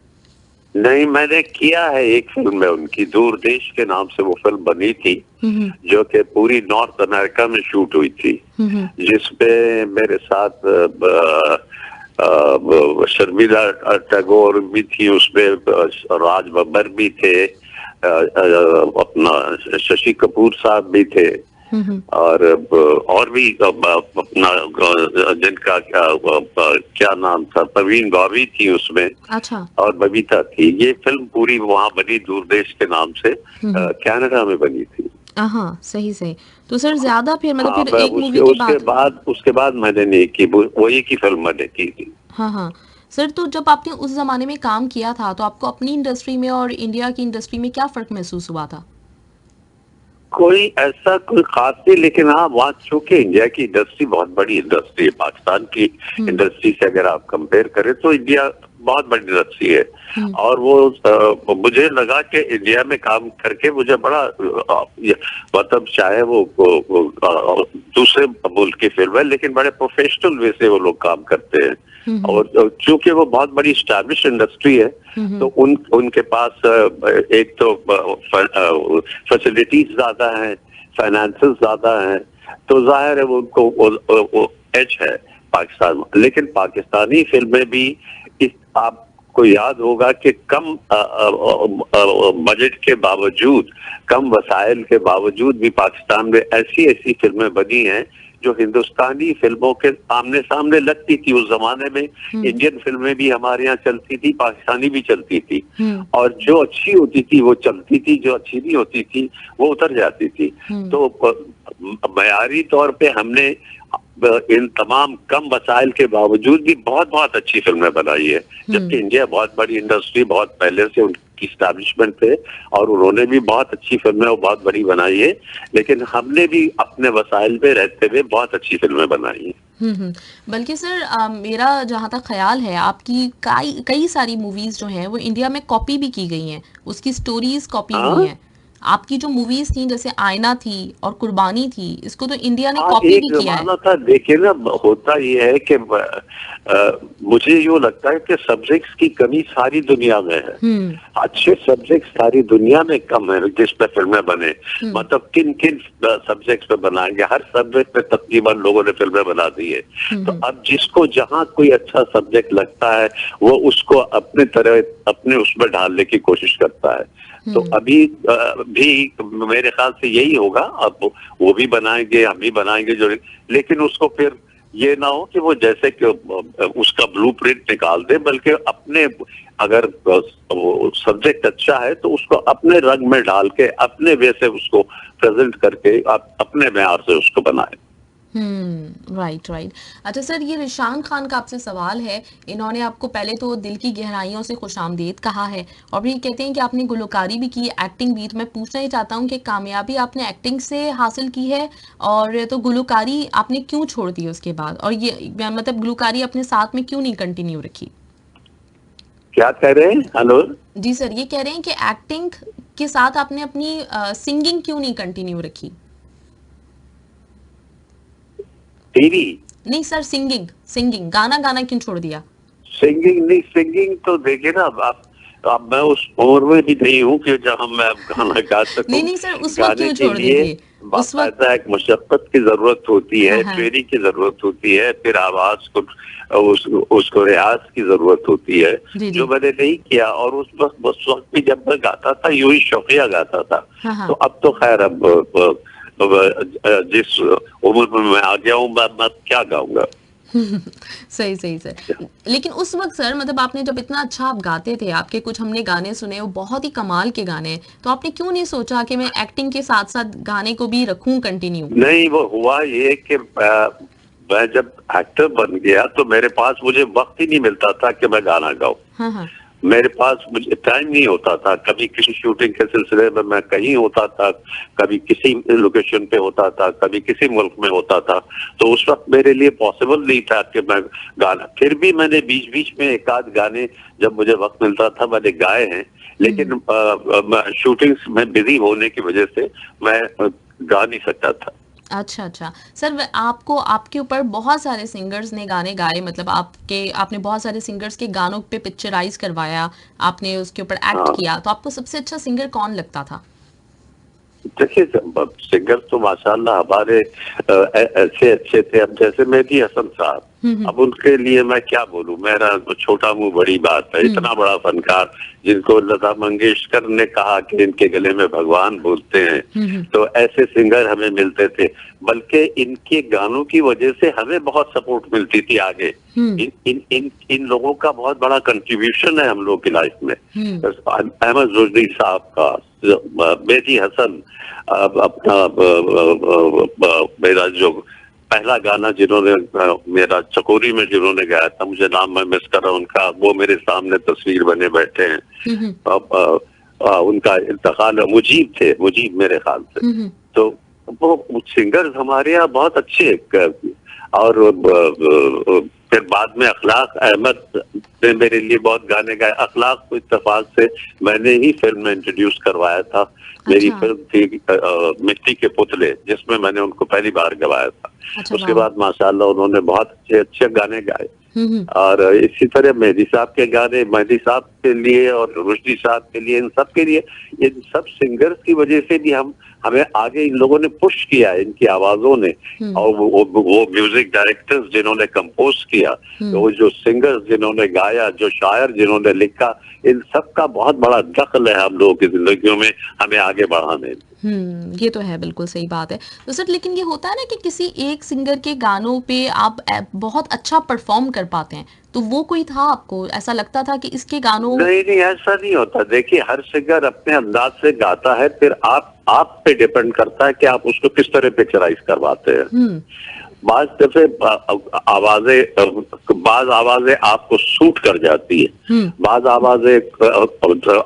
नहीं, मैंने किया है एक फिल्म है उनकी, दूरदेश के नाम से वो फिल्म बनी थी, जो कि पूरी नॉर्थ अमेरिका में शूट हुई थी, जिसपे मेरे साथ शर्मिला टैगोर भी थी, उसमें राज बब्बर भी थे, अपना शशि कपूर साहब भी थे, और भी अपना जिनका क्या नाम था, प्रवीण गौवी थी उसमें, अच्छा, और बबीता थी। ये फिल्म पूरी वहाँ बनी, दूरदेश के नाम से कनाडा में बनी थी। हाँ, सही सही। तो सर ज्यादा फिर मतलब हाँ, फिर मैं एक मूवी के बाद उसके बाद मैंने नहीं की, वही की फिल्म मैंने की थी। हाँ हाँ सर, तो जब आपने उस जमाने में काम किया था तो आपको अपनी इंडस्ट्री में और इंडिया की इंडस्ट्री में क्या फर्क महसूस हुआ था? कोई ऐसा कोई खास नहीं, लेकिन हाँ, वहाँ चूंकि इंडिया की इंडस्ट्री बहुत बड़ी इंडस्ट्री है, पाकिस्तान की इंडस्ट्री से अगर आप कंपेयर करें तो इंडिया बहुत बड़ी इंडस्ट्री है। और वो मुझे लगा कि इंडिया में काम करके मुझे बड़ा मतलब चाहे वो दूसरे मुल्क की फिल्म है, लेकिन बड़े प्रोफेशनल वे से वो लोग काम करते हैं। और चूंकि वो बहुत बड़ी स्टैब्लिश इंडस्ट्री है, तो उनके पास एक तो फैसिलिटीज ज्यादा हैं, फाइनेंसेस ज्यादा हैं, तो जाहिर है वो उनको एज है पाकिस्तान में। लेकिन पाकिस्तानी फिल्में भी आपको याद होगा कि कम बजट के बावजूद, कम वसाइल के बावजूद भी पाकिस्तान में ऐसी ऐसी फिल्में बनी हैं जो हिंदुस्तानी फिल्मों के आमने सामने लगती थी। उस जमाने में इंडियन फिल्में भी हमारे यहाँ चलती थी, पाकिस्तानी भी चलती थी, और जो अच्छी होती थी वो चलती थी, जो अच्छी नहीं होती थी वो उतर जाती थी। तो मयारी तौर पे हमने इन तमाम कम वसाइल के बावजूद भी बहुत बहुत अच्छी फिल्में बनाई है, जबकि इंडिया बहुत बड़ी इंडस्ट्री, बहुत पहले से उनकी स्टैब्लिशमेंट थे और उन्होंने भी बहुत अच्छी फिल्में और बहुत बड़ी बनाई है, लेकिन हमने भी अपने वसाइल पे रहते हुए बहुत अच्छी फिल्में बनाई है। बल्कि सर मेरा जहाँ तक ख्याल है, आपकी कई सारी मूवीज जो हैं वो इंडिया में कॉपी भी की गई हैं, उसकी स्टोरीज कॉपी हुई हैं। आपकी जो मूवीज थी जैसे आईना थी और कुर्बानी थी, इसको तो इंडिया ने कॉपी भी किया है। था, देखिए ना, होता ये है कि मुझे यूँ लगता है कि सब्जेक्ट्स की कमी सारी दुनिया में है। अच्छे सब्जेक्ट्स सारी दुनिया में कम है जिस पे फिल्में बने। मतलब किन किन सब्जेक्ट्स पे बनाएंगे, हर सब्जेक्ट पे तकरीबन लोगों ने फिल्में बना दी है। तो अब जिसको जहाँ कोई अच्छा सब्जेक्ट लगता है वो उसको अपने तरह अपने उसमें ढालने की कोशिश करता है। तो अभी भी मेरे ख्याल से यही होगा, अब वो भी बनाएंगे, हम भी बनाएंगे जो, लेकिन उसको फिर ये ना हो कि वो जैसे कि उसका ब्लूप्रिंट निकाल दे, बल्कि अपने, अगर सब्जेक्ट अच्छा है तो उसको अपने रंग में डाल के अपने वे से उसको प्रेजेंट करके अपने म्यार से उसको बनाए। Right right. अच्छा सर, ये रिशान खान का आपसे सवाल है। इन्होंने आपको पहले तो दिल की गहराइयों से खुशामदीद कहा है, और भी कहते हैं कि आपने गुलकारी भी की, एक्टिंग भी। तो मैं पूछना ही चाहता हूँ कि कामयाबी आपने एक्टिंग से हासिल की है, और तो गुलकारी आपने क्यों छोड़ दी उसके बाद, और ये मतलब गुलकारी अपने साथ में क्यों नहीं कंटिन्यू रखी? क्या कह रहे हैं? हेलो जी सर, ये कह रहे हैं कि एक्टिंग के साथ आपने अपनी सिंगिंग क्यों नहीं कंटिन्यू रखी? टीवी नहीं सर, सिंगिंग गाना क्यों छोड़ दिया? सिंगिंग नहीं, सिंगिंग तो देखिए ना, अब मैं उस उम्र में भी नहीं हूँ कि जहाँ मैं गाना गा सकूं। नहीं सर, उस वक्त क्यों छोड़ दिए? उस वक्त एक मशक्कत की जरूरत होती है, ट्रेनिंग की जरूरत होती है, फिर आवाज को उसको रियाज की जरूरत होती है, जो मैंने नहीं किया। और उस वक्त भी जब मैं गाता था यूं ही शौकिया गाता था। तो अब तो खैर, अब जिस उम्र में मैं आ गया हूँ, मैं क्या गाऊंगा। सही सर। लेकिन उस वक्त सर, मतलब आपने जब इतना अच्छा आप गाते थे, आपके कुछ हमने गाने सुने, वो बहुत ही कमाल के गाने हैं, तो आपने क्यों नहीं सोचा कि मैं एक्टिंग के साथ साथ गाने को भी रखूं कंटिन्यू? नहीं, वो हुआ ये कि मैं जब एक्टर बन गया तो मेरे पास मुझे वक्त ही नहीं मिलता था कि मैं गाना गाऊं। मेरे पास मुझे टाइम नहीं होता था। कभी किसी शूटिंग के सिलसिले में मैं कहीं होता था, कभी किसी लोकेशन पे होता था, कभी किसी मुल्क में होता था, तो उस वक्त मेरे लिए पॉसिबल नहीं था कि मैं गाना। फिर भी मैंने बीच बीच में एक आध गाने जब मुझे वक्त मिलता था मैंने गाए हैं, लेकिन शूटिंग्स में बिजी होने की वजह से मैं गा नहीं सकता था। अच्छा अच्छा सर, आपको आपके ऊपर बहुत सारे सिंगर्स ने गाने गाए, मतलब आपने बहुत सारे सिंगर्स के गानों पे पिक्चराइज करवाया, आपने उसके ऊपर एक्ट हाँ, किया, तो आपको सबसे अच्छा सिंगर कौन लगता था? देखिए सिंगर तो माशाल्लाह हमारे ऐसे अच्छे थे। अब जैसे मेहदी हसन साहब, अब उनके लिए मैं क्या बोलूं, मेरा छोटा मुंह बड़ी बात है। इतना बड़ा फनकार जिनको लता मंगेशकर ने कहा कि इनके गले में भगवान बोलते हैं, तो ऐसे सिंगर हमें मिलते थे। बल्कि इनके गानों की वजह से हमें बहुत सपोर्ट मिलती थी आगे। इन लोगों का बहुत बड़ा कंट्रीब्यूशन है हम लोग की लाइफ में। अहमद रुश्दी साहब का, मेहदी हसन, अपना मेरा जो पहला गाना जिन्होंने मेरा चकोरी में जिन्होंने गाया था, मुझे नाम मैं मिस कर रहा हूं उनका, वो मेरे सामने तस्वीर बने बैठे हैं। अब उनका इंतकाल, मुजीब थे, मुजीब मेरे ख्याल से। तो वो सिंगर्स हमारे यहाँ बहुत अच्छे। और फिर बाद में अखलाक अहमद ने मेरे लिए बहुत गाने गाए। अखलाक को इत्तेफाक से मैंने ही फिल्म में इंट्रोड्यूस करवाया था। मेरी फिल्म थी मिट्टी के पुतले, जिसमें मैंने उनको पहली बार गवाया था। उसके बाद माशाल्लाह उन्होंने बहुत अच्छे अच्छे गाने गाए। और इसी तरह मेहदी साहब के गाने, मेहदी साहब के लिए और रुश्दी साहब के लिए, इन सब के लिए, इन सब सिंगर्स की वजह से भी हमें आगे इन लोगों ने पुश किया, इनकी आवाजों ने। और वो म्यूजिक डायरेक्टर्स जिन्होंने कंपोज किया, वो जो सिंगर्स जिन्होंने गाया, जो शायर जिन्होंने लिखा, इन सब का बहुत बड़ा दखल है हम लोगों की जिंदगियों में हमें आगे बढ़ाने। ये तो है, बिल्कुल सही बात है। तो सर लेकिन ये होता है ना कि किसी एक सिंगर के गानों पे आप बहुत अच्छा परफॉर्म कर पाते हैं, तो वो कोई था आपको ऐसा लगता था कि इसके गानों? नहीं नहीं, ऐसा नहीं होता। देखिए हर सिंगर अपने अंदाज से गाता है, फिर आप पे डिपेंड करता है कि आप उसको किस तरह पिक्चराइज करवाते हैं। बाज दफे बाज आवाजें आपको सूट कर जाती है, बाज आवाजें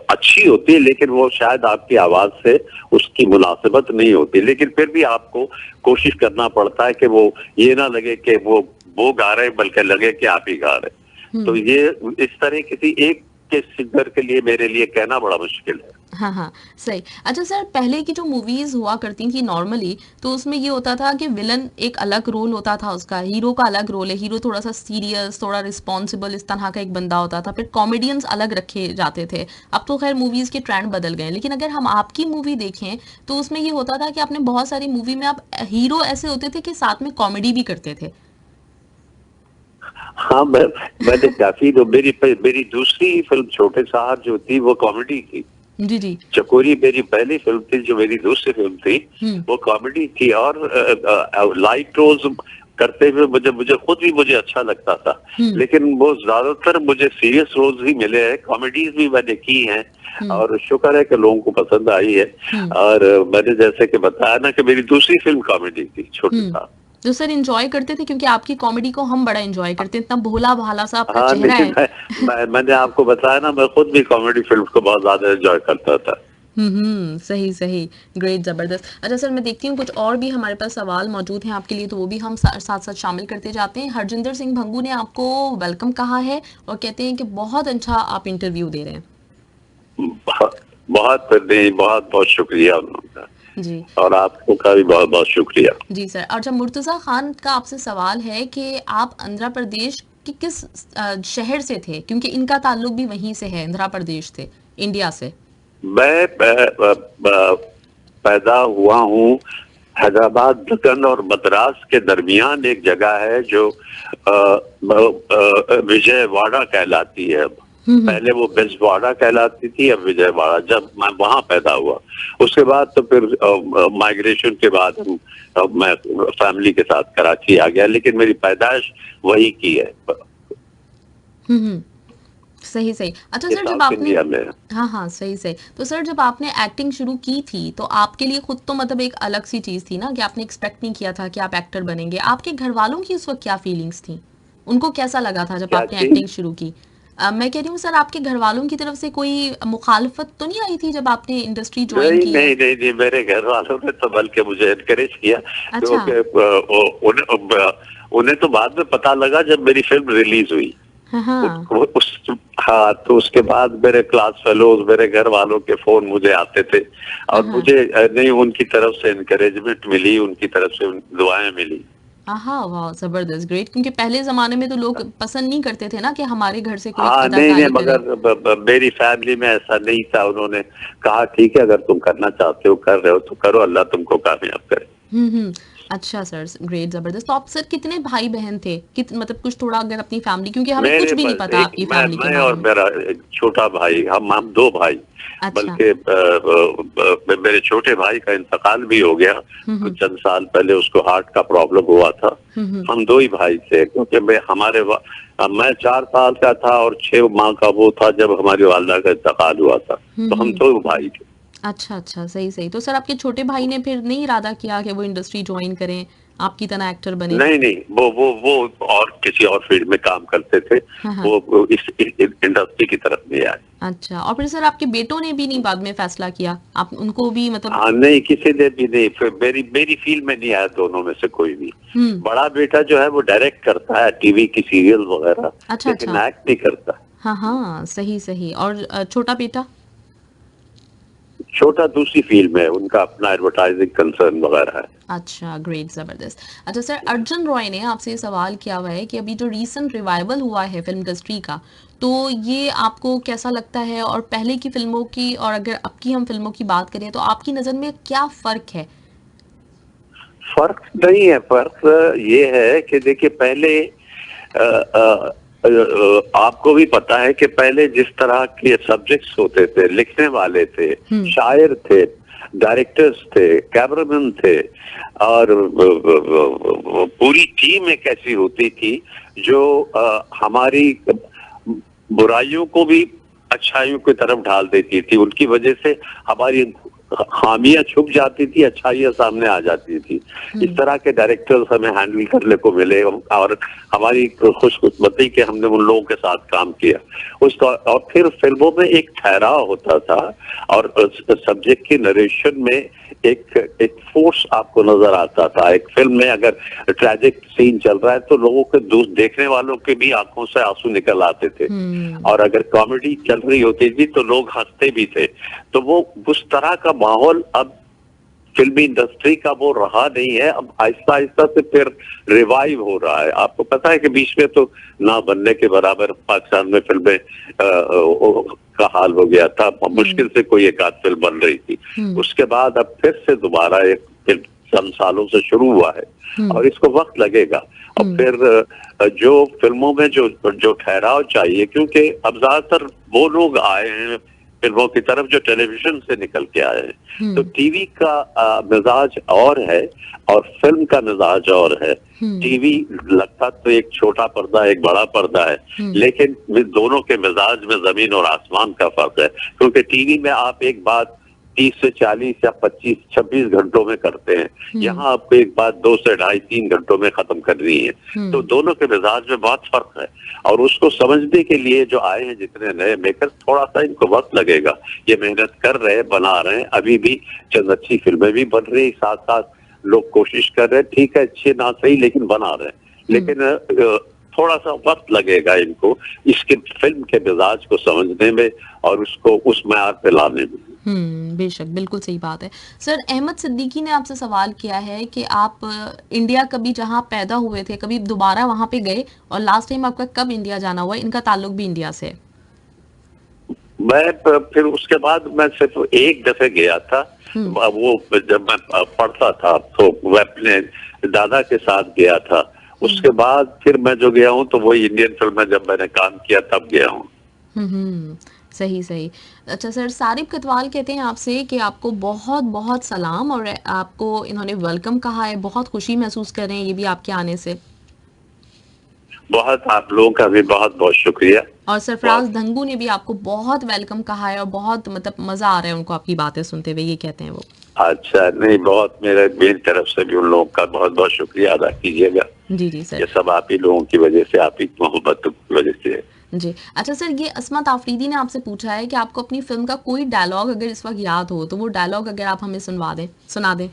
अच्छी होती है, लेकिन वो शायद आपकी आवाज से उसकी मुनासिबत नहीं होती। लेकिन फिर भी आपको कोशिश करना पड़ता है कि वो ये ना लगे कि वो गा रहे, बल्कि लगे कि आप ही गा रहे। तो ये इस तरह किसी एक के सिंगर के लिए मेरे लिए कहना बड़ा मुश्किल है। हाँ हाँ सही। अच्छा सर, पहले की जो मूवीज हुआ करती थी नॉर्मली, तो उसमें ये होता था कि विलन एक अलग रोल होता था उसका, हीरो का अलग रोल है, हीरो थोड़ा सा सीरियस, थोड़ा रिस्पॉन्सिबल, इस तरह का एक बंदा होता था, फिर कॉमेडियंस अलग रखे जाते थे। अब तो खैर मूवीज के ट्रेंड बदल गए, लेकिन अगर हम आपकी मूवी देखें तो उसमें ये होता था कि आपने बहुत सारी मूवी में आप हीरो ऐसे होते थे कि साथ में कॉमेडी भी करते थे। हाँ, मैंने काफी, तो मेरी दूसरी फिल्म छोटे साहब जो थी वो कॉमेडी थी। जी जी। चकोरी मेरी पहली फिल्म थी, जो मेरी दूसरी फिल्म थी वो कॉमेडी थी। और लाइट रोल्स करते हुए मुझे अच्छा लगता था, लेकिन वो ज्यादातर मुझे सीरियस रोल्स ही मिले हैं। कॉमेडीज भी मैंने की हैं और शुक्र है कि लोगों को पसंद आई है। और मैंने जैसे कि बताया ना कि मेरी दूसरी फिल्म कॉमेडी थी, छोटे साहब। जो सर एंजॉय करते थे, क्योंकि आपकी कॉमेडी को हम बड़ा एंजॉय करते हैं, इतना भोला भाला सा आपका हाँ, चेहरा है। मैंने आपको बताया ना, मैं खुद भी कॉमेडी फिल्म को बहुत ज्यादा एंजॉय करता था। सही सही, ग्रेट, जबरदस्त। अच्छा सर, मैं देखती हूँ कुछ और भी हमारे पास सवाल मौजूद हैं आपके लिए, तो वो भी हम साथ साथ शामिल करते जाते हैं। हरजिंदर सिंह भंगू ने आपको वेलकम कहा है और कहते हैं कि बहुत अच्छा आप इंटरव्यू दे रहे हैं। बहुत बहुत शुक्रिया उनका जी, और आपको का भी बहुत बहुत शुक्रिया। जी सर। अच्छा, मुर्तजा खान का आपसे सवाल है कि आप आंध्र प्रदेश के किस शहर से थे, क्योंकि इनका ताल्लुक भी वहीं से है, आंध्र प्रदेश से, इंडिया से। मैं पैदा हुआ हूँ हैदराबाद, दक्कन और मद्रास के दरमियान एक जगह है जो विजयवाड़ा कहलाती है। पहले वो बिजवाड़ा कहलाती थी, अब विजयवाड़ा। जब मैं वहां पैदा हुआ, उसके बाद तो फिर माइग्रेशन के बाद मैं फैमिली के साथ कराची आ गया, लेकिन मेरी पैदाइश वही की है। सही सही। अच्छा सर, जब आपने, हाँ हाँ सही सही, तो सर जब आपने एक्टिंग शुरू की थी तो आपके लिए खुद तो मतलब एक अलग सी चीज थी ना, कि आपने एक्सपेक्ट नहीं किया था कि आप एक्टर बनेंगे। आपके घर वालों की उस वक्त क्या फीलिंग्स थी, उनको कैसा लगा था जब आपने एक्टिंग शुरू की? मैं कह रही हूँ सर, आपके घर वालों की तरफ से कोई मुखालफत तो नहीं आई थी जब आपने इंडस्ट्री ज्वाइन की? नहीं, मेरे घर वालों ने तो बल्कि मुझे एनकरेज किया। अच्छा। उन्हें तो बाद में पता लगा जब मेरी फिल्म रिलीज हुई। हाँ उस हाँ, तो उसके बाद मेरे क्लास फेलोज, मेरे घर वालों के फोन मुझे आते थे और हाँ मुझे नहीं, उनकी तरफ से इनकरेजमेंट मिली, उनकी तरफ से दुआएं मिली। हाँ, वाह जबरदस्त, ग्रेट। क्योंकि पहले जमाने में तो लोग पसंद नहीं करते थे ना कि हमारे घर से कोई हाँ नहीं नहीं, अदाकारी करे। मगर मेरी फैमिली में ऐसा नहीं था। उन्होंने कहा ठीक है, अगर तुम करना चाहते हो, कर रहे हो तो करो, अल्लाह तुमको कामयाब करे। हम्म। अच्छा सर, ग्रेट, जबरदस्त। तो आप सर कितने भाई बहन थे, मतलब कुछ थोड़ा अगर अपनी फैमिली, क्योंकि हमें कुछ मेरे भी नहीं पास पता एक आपकी फैमिली के मैं बारे और में। मेरा एक छोटा भाई, हम दो भाई। अच्छा। बल्कि मेरे छोटे भाई का इंतकाल भी हो गया कुछ चंद साल पहले, उसको हार्ट का प्रॉब्लम हुआ था। हम्म। हम दो ही भाई थे, क्योंकि मैं 4 साल का था और 6 माह का वो था जब हमारी वालदा का इंतकाल हुआ था। तो हम दो भाई थे। अच्छा अच्छा, सही सही। तो सर आपके छोटे भाई ने फिर नहीं इरादा किया कि वो इंडस्ट्री ज्वाइन करें, आपकी तरह एक्टर बने? नहीं नहीं, वो और किसी और फील्ड में काम करते थे। हाँ हाँ। वो इस इंडस्ट्री की तरफ नहीं आए। अच्छा, और फिर सर आपके बेटों ने भी नहीं बाद में फैसला किया, आप उनको भी मतलब? हाँ नहीं, किसी ने भी नहीं। फिर मेरी फील्ड में नहीं आया दोनों में से कोई भी। हम्म। बड़ा बेटा जो है वो डायरेक्ट करता है टीवी की सीरियल वगैरह, अच्छा लेकिन अच्छा। एक्ट नहीं करता। हाँ हाँ, सही सही। और छोटा बेटा? छोटा दूसरी फील्ड में है, उनका अपना एडवर्टाइजिंग कंसर्न वगैरह है। अच्छा, ग्रेट, जबरदस्त। अच्छा सर, अर्जुन रॉय ने आपसे ये सवाल किया हुआ है कि अभी जो रीसेंट रिवाइवल हुआ है फिल्म इंडस्ट्री का, तो ये आपको कैसा लगता है? और पहले की फिल्मों की और अगर अब की हम फिल्मों की बात करें तो आपकी नज़र में क्या फ़र्क है? फर्क नहीं है, फर्क ये है कि देखिए पहले आपको भी पता है कि पहले जिस तरह के सब्जेक्ट्स होते थे, लिखने वाले थे, शायर थे, डायरेक्टर्स थे, कैमरामैन थे, और पूरी टीम एक ऐसी होती थी जो हमारी बुराइयों को भी अच्छाइयों की तरफ ढाल देती थी। उनकी वजह से हमारी खामियां छुप जाती थी, अच्छाइयां सामने आ जाती थी। इस तरह के डायरेक्टर्स हमें हैंडल करने को मिले और हमारी खुशकिस्मती के हमने उन लोगों के साथ काम किया उसका। और फिर फिल्मों में एक ठहराव होता था और सब्जेक्ट की नरेशन में एक फोर्स आपको नजर आता था। एक फिल्म में अगर ट्रैजिक सीन चल रहा है तो लोगों के देखने वालों के भी आंखों से आंसू निकल आते थे, और अगर कॉमेडी चल रही होती थी तो लोग हंसते भी थे। तो वो उस तरह का माहौल अब फिल्मी इंडस्ट्री का वो रहा नहीं है। अब आहिस्ता आहिस्ता से फिर रिवाइव हो रहा है। आपको पता है कि बीच में तो ना बनने के बराबर पाकिस्तान में फिल्में का हाल हो गया था, मुश्किल से कोई एक आध फिल्म बन रही थी। उसके बाद अब फिर से दोबारा एक फिल्म चंद सालों से शुरू हुआ है और इसको वक्त लगेगा। और फिर जो फिल्मों में जो ठहराव चाहिए, क्योंकि अब ज्यादातर वो लोग आए हैं फिल्मों की तरफ जो टेलीविजन से निकल के आए हैं। तो टीवी का मिजाज और है और फिल्म का मिजाज और है। टीवी लगता तो एक छोटा पर्दा एक बड़ा पर्दा है, लेकिन दोनों के मिजाज में जमीन और आसमान का फर्क है। क्योंकि टीवी में आप एक बात 30 से 40 या 25-26 घंटों में करते हैं, यहाँ आपको एक बात 2 से 2.5-3 घंटों में खत्म करनी है। तो दोनों के मिजाज में बहुत फर्क है और उसको समझने के लिए जो आए हैं जितने नए मेकर, थोड़ा सा इनको वक्त लगेगा। ये मेहनत कर रहे हैं, बना रहे हैं, अभी भी चंद अच्छी फिल्में भी बन रही, साथ साथ लोग कोशिश कर रहे हैं, ठीक है अच्छे ना सही लेकिन बना रहे हैं। लेकिन थोड़ा सा वक्त लगेगा इनको इसके फिल्म के मिजाज को समझने में और उसको उस मैयार पे लाने में। बेशक, बिल्कुल सही बात है। सर, अहमद सिद्दीकी ने आपसे सवाल किया है कि आप इंडिया कभी जहाँ पैदा हुए थे कभी दोबारा वहाँ पे गए, और लास्ट टाइम आपका कब इंडिया जाना हुआ? इनका ताल्लुक भी इंडिया से है। मैं फिर उसके बाद मैं सिर्फ एक दफे गया था, वो जब मैं पढ़ता था तो मैं अपने दादा के साथ गया था। उसके बाद फिर मैं जो गया हूँ तो वही इंडियन फिल्म में जब मैंने काम किया तब गया हूँ। सही सही। अच्छा सर, सारिब कतवाल कहते हैं आपसे कि आपको बहुत बहुत सलाम, और आपको इन्होंने वेलकम कहा है, बहुत खुशी महसूस कर रहे हैं ये भी आपके आने से। बहुत आप लोगों का भी बहुत बहुत शुक्रिया। और सरफराज धंगू ने भी आपको बहुत वेलकम कहा है और बहुत मतलब मजा आ रहा है उनको आपकी बातें सुनते हुए, ये कहते हैं वो। अच्छा, नहीं बहुत मेरी तरफ से भी उन लोगों का बहुत बहुत शुक्रिया अदा कीजिएगा। जी जी सर। ये सब आप ही लोगों की वजह से, आप ही मोहब्बत की वजह से। जी। अच्छा सर, ये अस्मत आफरीदी ने आपसे पूछा है कि आपको अपनी फिल्म का कोई डायलॉग अगर इस वक्त याद हो तो वो डायलॉग अगर आप हमें सुना दें।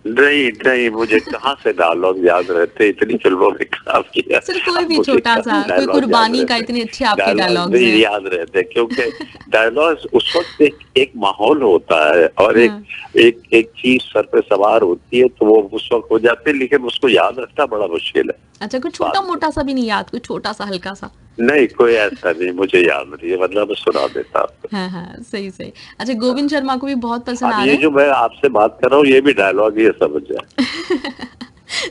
नहीं, मुझे कहाँ से डायलॉग याद रहते, इतनी फिल्मों में काम किया। सर कोई भी मुझे छोटा कहाँ सा, कोई dialogue याद कुर्बानी का, रहते। इतने अच्छे आपके डायलॉग डायलॉग्स नहीं हैं। याद रहते, क्योंकि डायलॉग उस वक्त एक माहौल होता है और हाँ। एक चीज सर पे सवार होती है, तो वो उस वक्त हो जाते हैं, लेकिन उसको याद रखना बड़ा मुश्किल है। अच्छा, कोई छोटा मोटा सा भी नहीं याद, कोई छोटा सा हल्का सा? नहीं, कोई ऐसा नहीं मुझे याद नहीं है, मतलब मैं सुना देता आपको। हाँ हाँ, सही सही। अच्छा, गोविंद शर्मा को भी बहुत पसंद अब आ ये रहे जो मैं आपसे बात कर रहा हूँ, ये भी डायलॉग ही है, समझ जाए। हैं।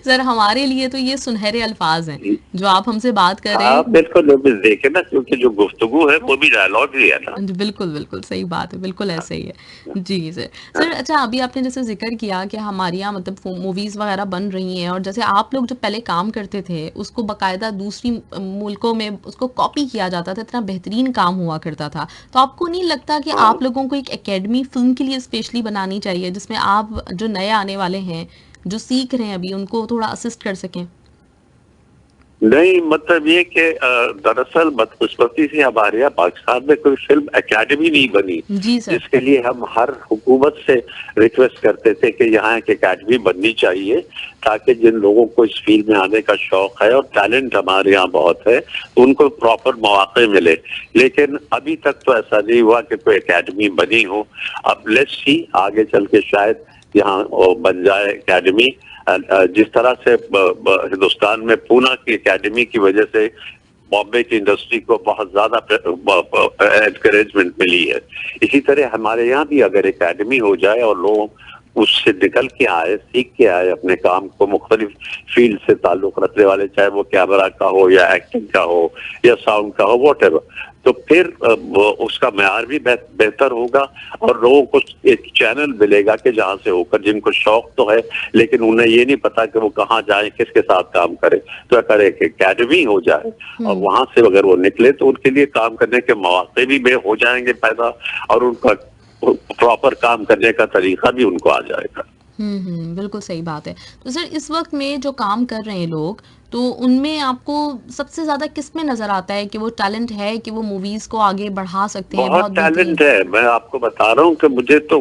सर हमारे लिए तो ये सुनहरे अल्फाज हैं जो आप हमसे बात कर रहे हाँ हैं। बिल्कुल, देखे ना, क्योंकि जो गुफ्तगू है वो भी डायलॉग ही है ना। जी, बिल्कुल बिल्कुल सही बात है, बिल्कुल ऐसे ही है जी सर। सर अच्छा, अभी आपने जैसे जिक्र किया कि हमारे यहाँ मतलब मूवीज वगैरह बन रही हैं, और जैसे आप लोग जो पहले काम करते थे उसको बकायदा दूसरी मुल्कों में उसको कॉपी किया जाता था, इतना बेहतरीन काम हुआ करता था। तो आपको नहीं लगता कि हाँ। आप लोगों को एक एकेडमी फिल्म के लिए स्पेशली बनानी चाहिए, जिसमें आप जो नए आने वाले हैं, जो सीख रहे हैं अभी, उनको थोड़ा असिस्ट कर सकें? नहीं, मतलब ये कि दरअसल बदकिस्मती से हमारे यहाँ पाकिस्तान में कोई फिल्म एकेडमी नहीं बनी, जी सर। जिसके लिए हम हर हुकूमत से रिक्वेस्ट करते थे कि यहाँ एक एकेडमी बननी चाहिए, ताकि जिन लोगों को इस फील्ड में आने का शौक है और टैलेंट हमारे यहाँ बहुत है, उनको प्रॉपर मौके मिले। लेकिन अभी तक तो ऐसा नहीं हुआ कि कोई एकेडमी बनी हो। अब लेट्स सी, आगे चल के शायद यहाँ बन जाए एकेडमी। जिस तरह से हिंदुस्तान में पूना की एकेडमी की वजह से बॉम्बे की इंडस्ट्री को बहुत ज्यादा एनकरेजमेंट मिली है, इसी तरह हमारे यहाँ भी अगर एकेडमी हो जाए और लोग उससे निकल के आए, सीख के आए, अपने काम को मुख्तलिफ फील्ड से ताल्लुक रखने वाले, चाहे वो कैमरा का हो या एक्टिंग का हो या साउंड का हो, वॉटेवर, तो फिर उसका म्यार भी बेहतर होगा और लोगों को एक चैनल मिलेगा कि जहाँ से होकर, जिनको शौक तो है लेकिन उन्हें ये नहीं पता कि वो कहाँ जाए, किसके साथ काम करे, तो अगर एक एकेडमी हो जाए और वहां से अगर वो निकले तो उनके लिए काम करने के मौके भी हो जाएंगे पैदा, और उनका प्रॉपर काम करने का तरीका भी उनको आ जाएगा। बिल्कुल सही बात है। तो सर इस वक्त में जो काम कर रहे हैं लोग, तो उनमें आपको सबसे ज्यादा किस में नजर आता है कि वो टैलेंट है कि वो मूवीज को आगे बढ़ा सकते हैं? बहुत टैलेंट है, मैं आपको बता रहा हूँ कि मुझे तो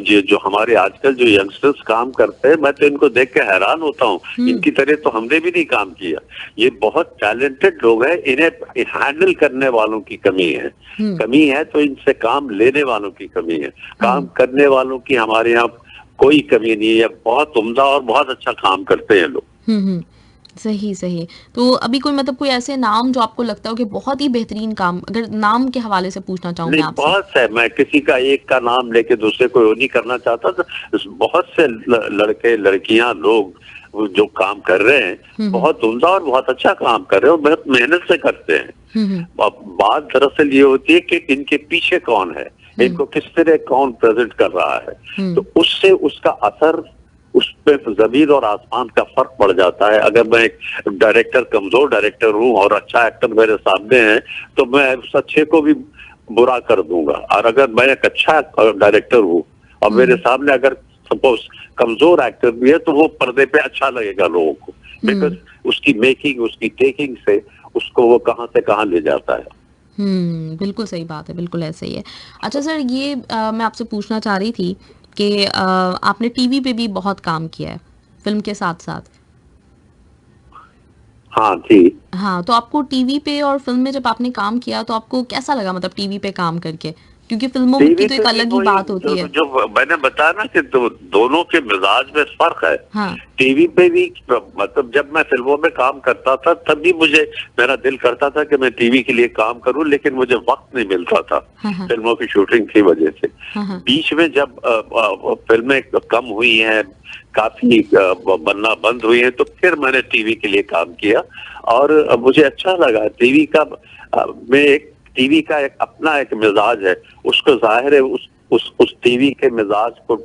ये जो हमारे आजकल जो यंगस्टर्स काम करते हैं, मैं तो इनको देख के हैरान होता हूँ। इनकी तरह तो हमने भी नहीं काम किया। ये बहुत टैलेंटेड लोग हैं, इन्हें हैंडल करने वालों की कमी है। कमी है तो इनसे काम लेने वालों की कमी है। काम करने वालों की हमारे यहाँ कोई कमी नहीं है, बहुत उम्दा और बहुत अच्छा काम करते हैं लोग। सही सही। तो अभी कोई मतलब कोई ऐसे नाम जो आपको लगता हो कि बहुत ही बेहतरीन काम, अगर नाम के हवाले से पूछना चाहूँ मैं नहीं, आपसे? बहुत है, मैं किसी का एक का नाम लेके दूसरे को नहीं करना चाहता। तो बहुत से लड़के लड़कियां लोग जो काम कर रहे हैं, बहुत उम्दा और बहुत अच्छा काम कर रहे हैं और बहुत मेहनत से करते हैं। अब बात दरअसल ये होती है कि इनके पीछे कौन है, इनको किस तरह कौन प्रेजेंट कर रहा है, तो उससे उसका असर, उस पे जमीन और आसमान का फर्क पड़ जाता है। अगर मैं एक डायरेक्टर, कमजोर डायरेक्टर हूँ और अच्छा एक्टर मेरे सामने है, तो मैं उस अच्छे को भी बुरा कर दूंगा। और अगर मैं एक अच्छा डायरेक्टर हूँ और मेरे सामने अगर सपोज कमजोर एक्टर भी है, तो वो पर्दे पे अच्छा लगेगा लोगों को, बिकॉज उसकी मेकिंग, उसकी टेकिंग से उसको वो कहाँ से कहाँ ले जाता है। बिल्कुल सही बात है, बिल्कुल ऐसे ही है। अच्छा सर, ये मैं आपसे पूछना चाह रही थी कि आपने टीवी पे भी बहुत काम किया है फिल्म के साथ साथ। हाँ जी। हाँ, तो आपको टीवी पे और फिल्म में जब आपने काम किया तो आपको कैसा लगा, मतलब टीवी पे काम करके? क्योंकि फिल्मों की टीवी तो एक पे अलग ही बात होती है। जो मैंने बताया ना कि दोनों के मिजाज में फर्क है। हाँ। टीवी पे भी मतलब जब मैं फिल्मों में काम करता था तब भी मेरा दिल करता था कि मैं टीवी के लिए काम करूं, लेकिन मुझे वक्त नहीं मिलता था फिल्मों की शूटिंग की वजह से। बीच में जब फिल्में कम हुई हैं, काफी बनना बंद हुई है, तो फिर मैंने टीवी के लिए काम किया और मुझे अच्छा लगा। टीवी का टीवी का एक अपना एक मिजाज है, उसको जाहिर है उस टीवी के मिजाज को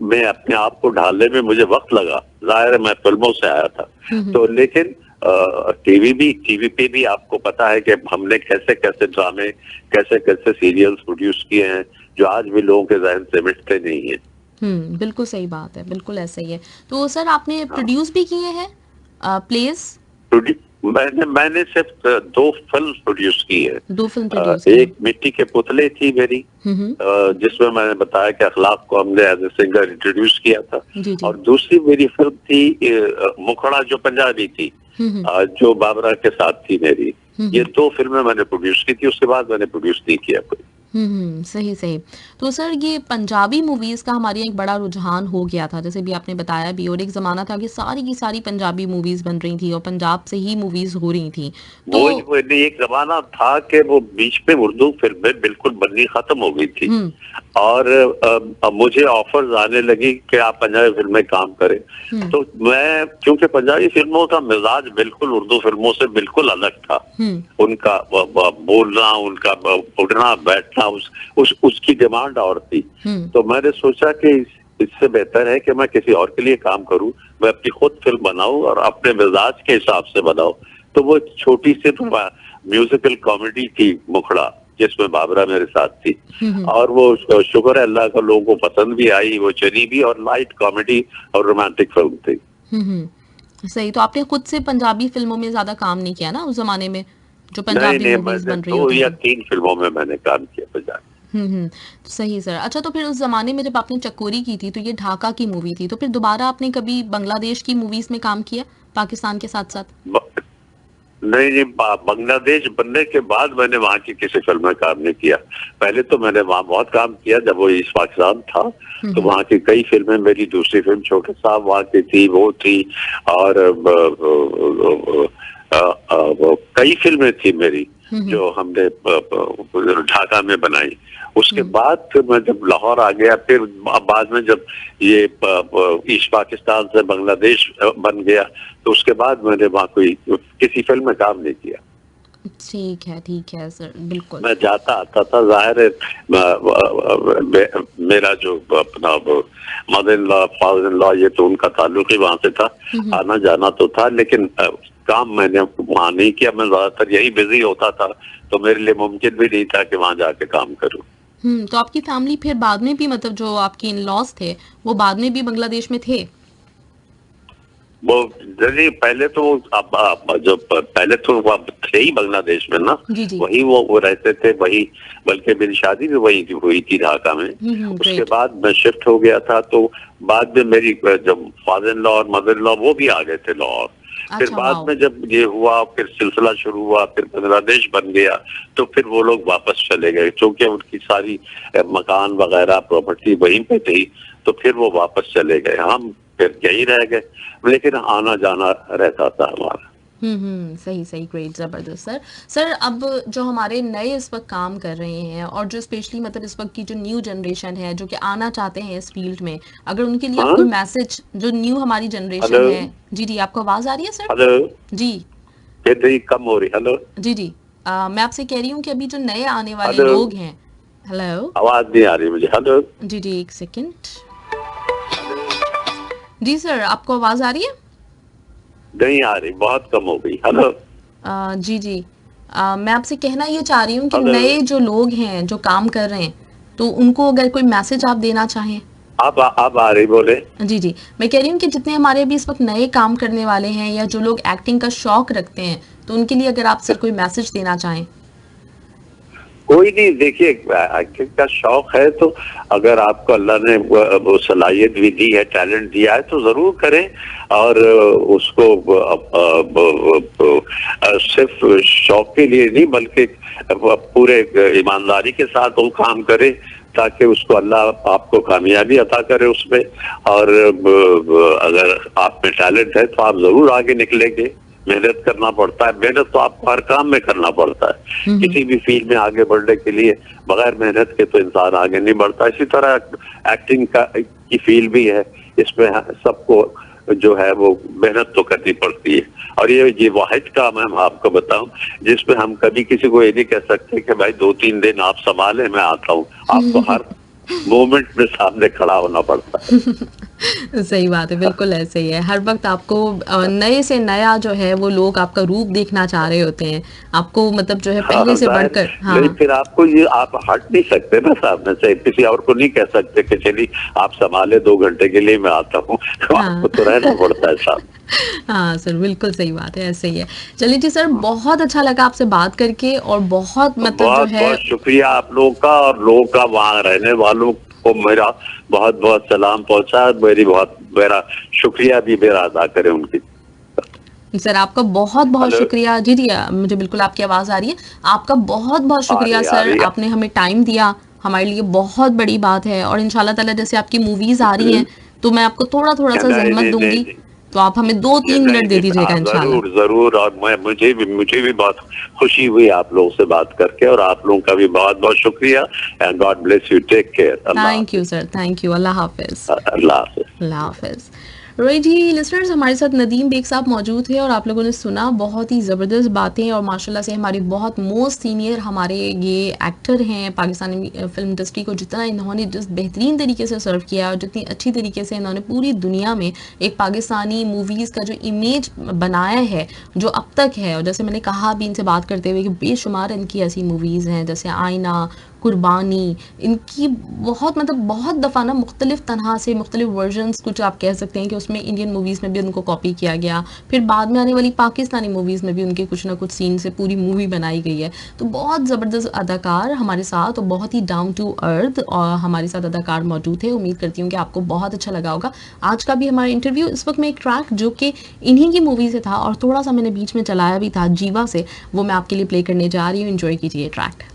मैं अपने आप को ढालने में मुझे वक्त लगा। जाहिर है मैं फिल्मों से आया था, तो लेकिन टीवी पे भी आपको पता है कि हमने कैसे कैसे ड्रामे, कैसे कैसे सीरियल्स प्रोड्यूस किए हैं जो आज भी लोगों के जहन से मिटते नहीं है। बिल्कुल सही बात है, बिल्कुल ऐसा ही है। तो सर आपने प्रोड्यूस भी किए हैं प्लेस? मैंने सिर्फ 2 फिल्म प्रोड्यूस की है। 2 फिल्म प्रोड्यूस एक मिट्टी के पुतले थी मेरी, जिसमें मैंने बताया कि अखलाक को हमने एज ए सिंगर इंट्रोड्यूस किया था। जी जी। और दूसरी मेरी फिल्म थी मुखड़ा, जो पंजाबी थी, जो बाबरा के साथ थी मेरी। ये 2 फिल्में मैंने प्रोड्यूस की थी, उसके बाद मैंने प्रोड्यूस नहीं किया कोई। सही सही। तो सर ये पंजाबी मूवीज का हमारे यहाँ एक बड़ा रुझान हो गया था, जैसे भी आपने बताया भी, और एक जमाना था कि सारी की सारी पंजाबी मूवीज बन रही थी और पंजाब से ही मूवीज हो रही थी। तो वो एक जमाना था कि वो बीच में उर्दू फिल्में बिल्कुल बननी खत्म हो गई थी, और मुझे ऑफर्स आने लगी कि आप पंजाबी फिल्में काम करें। तो मैं, क्योंकि पंजाबी फिल्मों का मिजाज बिल्कुल उर्दू फिल्मों से बिल्कुल अलग था, उनका बोलना, उनका उठना बैठना, उसकी डिमांड और थी। तो मैंने सोचा कि इससे बेहतर है कि मैं किसी और के लिए काम करूं, मैं अपनी खुद फिल्म बनाऊं और अपने मिजाज के हिसाब से बनाऊं। तो वो छोटी सी म्यूजिकल कॉमेडी थी मुखड़ा, जिसमें बाबरा मेरे साथ थी, और वो शुक्र है अल्लाह का लोगों को पसंद भी आई, वो चली भी, और लाइट कॉमेडी और रोमांटिक फिल्म थी। सही। तो आपने खुद से पंजाबी फिल्मों में ज्यादा काम नहीं किया ना उस जमाने में, जो पंजाबी मूवीज बन रही होती 2 या 3 फिल्मों में मैंने काम किया पंजाबी। सही सर। अच्छा, तो फिर उस जमाने में जब आपने चकोरी की थी तो ये ढाका की मूवी थी, तो फिर दोबारा आपने कभी बांग्लादेश की मूवीज में काम किया पाकिस्तान के साथ साथ? नहीं, बांग्लादेश बनने के बाद मैंने वहाँ की किसी फिल्म में काम नहीं किया। पहले तो मैंने वहाँ बहुत काम किया जब वो ईस्ट पाकिस्तान था, तो वहाँ की कई फिल्में, मेरी दूसरी फिल्म छोटे साहब वहाँ की थी, वो थी, और कई फिल्में थी मेरी जो हमने ढाका में बनाई। उसके बाद फिर मैं जब लाहौर आ गया, फिर बाद में जब ये ईस्ट पाकिस्तान से बांग्लादेश बन गया, तो उसके बाद मैंने वहाँ कोई किसी फिल्म में काम नहीं किया। ठीक है सर, बिल्कुल। मैं जाता आता था, जाहिर है मेरा जो अपना mother in law, father in law, ये तो उनका ताल्लुक ही वहाँ से था, आना जाना तो था, लेकिन काम मैंने वहाँ नहीं किया। मैं ज्यादातर यही बिजी होता था, तो मेरे लिए मुमकिन भी नहीं था कि वहाँ जाके काम करूँ। तो आपकी फैमिली फिर बाद में भी, मतलब जो आपके इन लॉज थे वो बाद में भी बांग्लादेश में थे? वो नहीं, पहले तो जो पहले तो वो थे ही बांग्लादेश में ना, जी। वही वो रहते थे वही, बल्कि मेरी शादी भी वही हुई थी ढाका में। उसके बाद मैं शिफ्ट हो गया था, तो बाद में मेरी जब फादर इन लॉ और मदर इन लॉ वो भी आ गए थे लाहौर। फिर बाद में जब ये हुआ, फिर सिलसिला शुरू हुआ, फिर बांग्लादेश बन गया, तो फिर वो लोग वापस चले गए, क्योंकि उनकी सारी मकान वगैरह प्रॉपर्टी वहीं पे थी, तो फिर वो वापस चले गए। हम फिर यहीं रह गए, लेकिन आना जाना रहता था हमारा। सही, ग्रेट, जबरदस्त सर। अब जो हमारे नए इस वक्त काम कर रहे हैं, और जो स्पेशली मतलब इस वक्त की जो न्यू जनरेशन है जो कि आना चाहते हैं इस फील्ड में, अगर उनके लिए कोई मैसेज, जो न्यू हमारी जनरेशन है। जी, आपको आवाज आ रही है सर? हेलो जी, फिर कम हो रही। हेलो जी, मैं आपसे कह रही हूँ कि अभी जो नए आने वाले लोग हैं। हेलो, आवाज नहीं आ रही मुझे। हेलो जी, एक सेकेंड। जी सर, आपको आवाज आ रही है? नहीं आ रही, बहुत कम हो गई। हेलो जी, मैं आपसे कहना ये चाह रही हूँ कि नए जो लोग हैं जो काम कर रहे हैं, तो उनको अगर कोई मैसेज आप देना चाहें। आप आ रही, बोले। जी, मैं कह रही हूँ कि जितने हमारे अभी इस वक्त नए काम करने वाले हैं, या जो लोग एक्टिंग का शौक रखते हैं, तो उनके लिए अगर आप सर कोई मैसेज देना चाहें। कोई नहीं, देखिए एक्टिंग का शौक है तो अगर आपको अल्लाह ने वो सलाहियत भी दी है, टैलेंट दिया है, तो जरूर करें, और उसको सिर्फ शौक के लिए नहीं बल्कि पूरे ईमानदारी के साथ वो काम करे, ताकि उसको अल्लाह आपको कामयाबी अता करे उसमें। और अगर आप में टैलेंट है तो आप जरूर आगे निकलेंगे। मेहनत करना पड़ता है, मेहनत तो आपको हर काम में करना पड़ता है। किसी भी फील्ड में आगे बढ़ने के लिए बगैर मेहनत के तो इंसान आगे नहीं बढ़ता। इसी तरह एक्टिंग की फील्ड भी है, इसमें सबको जो है वो मेहनत तो करनी पड़ती है। और ये वाहिद काम है, मैं आपको बताऊं, जिसमें हम कभी किसी को ये नहीं कह सकते कि भाई 2-3 दिन आप संभाले, मैं आता हूँ। आपको हर मोमेंट में सामने खड़ा होना पड़ता है। सही बात है, बिल्कुल ऐसे ही है। हर वक़्त आपको नए से नया जो है वो लोग आपका रूप देखना चाह रहे होते हैं। आपको मतलब जो है पहले से जाहिर, बढ़कर नहीं हाँ, फिर आपको ये आप हट नहीं सकते ना सामने से, किसी और को नहीं कह सकते कि चलिए आप संभाले 2 घंटे के लिए मैं आता हूँ। तो हाँ। आपको तो रहना पड़ता है साथ। हाँ सर, बिल्कुल सही बात है, ऐसे ही है। चलिए जी सर, बहुत अच्छा लगा आपसे बात करके और बहुत मतलब जो बहुत है बहुत शुक्रिया आप लोगों का, और लोगों का वहाँ रहने वालों को मेरा बहुत बहुत सलाम पहुंचा। मेरा शुक्रिया भी मेरा अदा करें उनकी। सर आपका बहुत-बहुत हेलो, शुक्रिया। जी, जी मुझे बिल्कुल आपकी आवाज़ आ रही है। आपका बहुत-बहुत शुक्रिया आ सर, रही है। आपने हमें टाइम दिया, हमारे लिए बहुत बड़ी बात है और इंशाल्लाह ताला जैसे आपकी मूवीज़ आ रही हैं, तो मैं आपको थोड़ा-थोड़ा सा नहीं ज़हमत नहीं नहीं दूँगी, नहीं, तो आप हमें 2-3 नहीं मिनट दे नहीं, दीजिएगा हाँ इंशाल्लाह। जरूर जरूर। और मुझे भी बहुत खुशी हुई आप लोगों से बात करके, और आप लोगों का भी बहुत बहुत शुक्रिया। And God bless you, take care, अल्लाह थैंक यू हाफिज। Sir, thank you. अल्लाह हाफ़िज़। अल्लाह हाफिज। अल्लाह हाफ़िज़। राइट जी लिसनर्स, हमारे साथ नदीम बेग साहब मौजूद थे और आप लोगों ने सुना बहुत ही ज़बरदस्त बातें और माशाल्लाह से हमारे बहुत मोस्ट सीनियर हमारे ये एक्टर हैं पाकिस्तानी फ़िल्म इंडस्ट्री को, जितना इन्होंने जिस बेहतरीन तरीके से सर्व किया और जितनी अच्छी तरीके से इन्होंने पूरी दुनिया में एक पाकिस्तानी मूवीज़ का जो इमेज बनाया है जो अब तक है। और जैसे मैंने कहा अभी इनसे बात करते हुए कि बेशुमार इनकी ऐसी मूवीज़ हैं जैसे आईना, कुर्बानी, इनकी बहुत मतलब बहुत दफ़ा ना मुख्तलिफ तरह से मुख्तलिफ वर्जन्स कुछ आप कह सकते हैं कि उसमें इंडियन मूवीज़ में भी उनको कॉपी किया गया, फिर बाद में आने वाली पाकिस्तानी मूवीज़ में भी उनके कुछ ना कुछ सीन से पूरी मूवी बनाई गई है। तो बहुत ज़बरदस्त अदाकार हमारे साथ और बहुत ही डाउन टू अर्थ और हमारे साथ अदाकार मौजूद थे। उम्मीद करती हूँ कि आपको बहुत अच्छा लगा होगा आज का भी हमारा इंटरव्यू। इस वक्त मैं एक ट्रैक जो कि इन्हीं की मूवी से था और थोड़ा सा मैंने बीच में चलाया भी था जीवा से, वो मैं आपके लिए प्ले करने जा रही हूँ। एंजॉय कीजिए ट्रैक।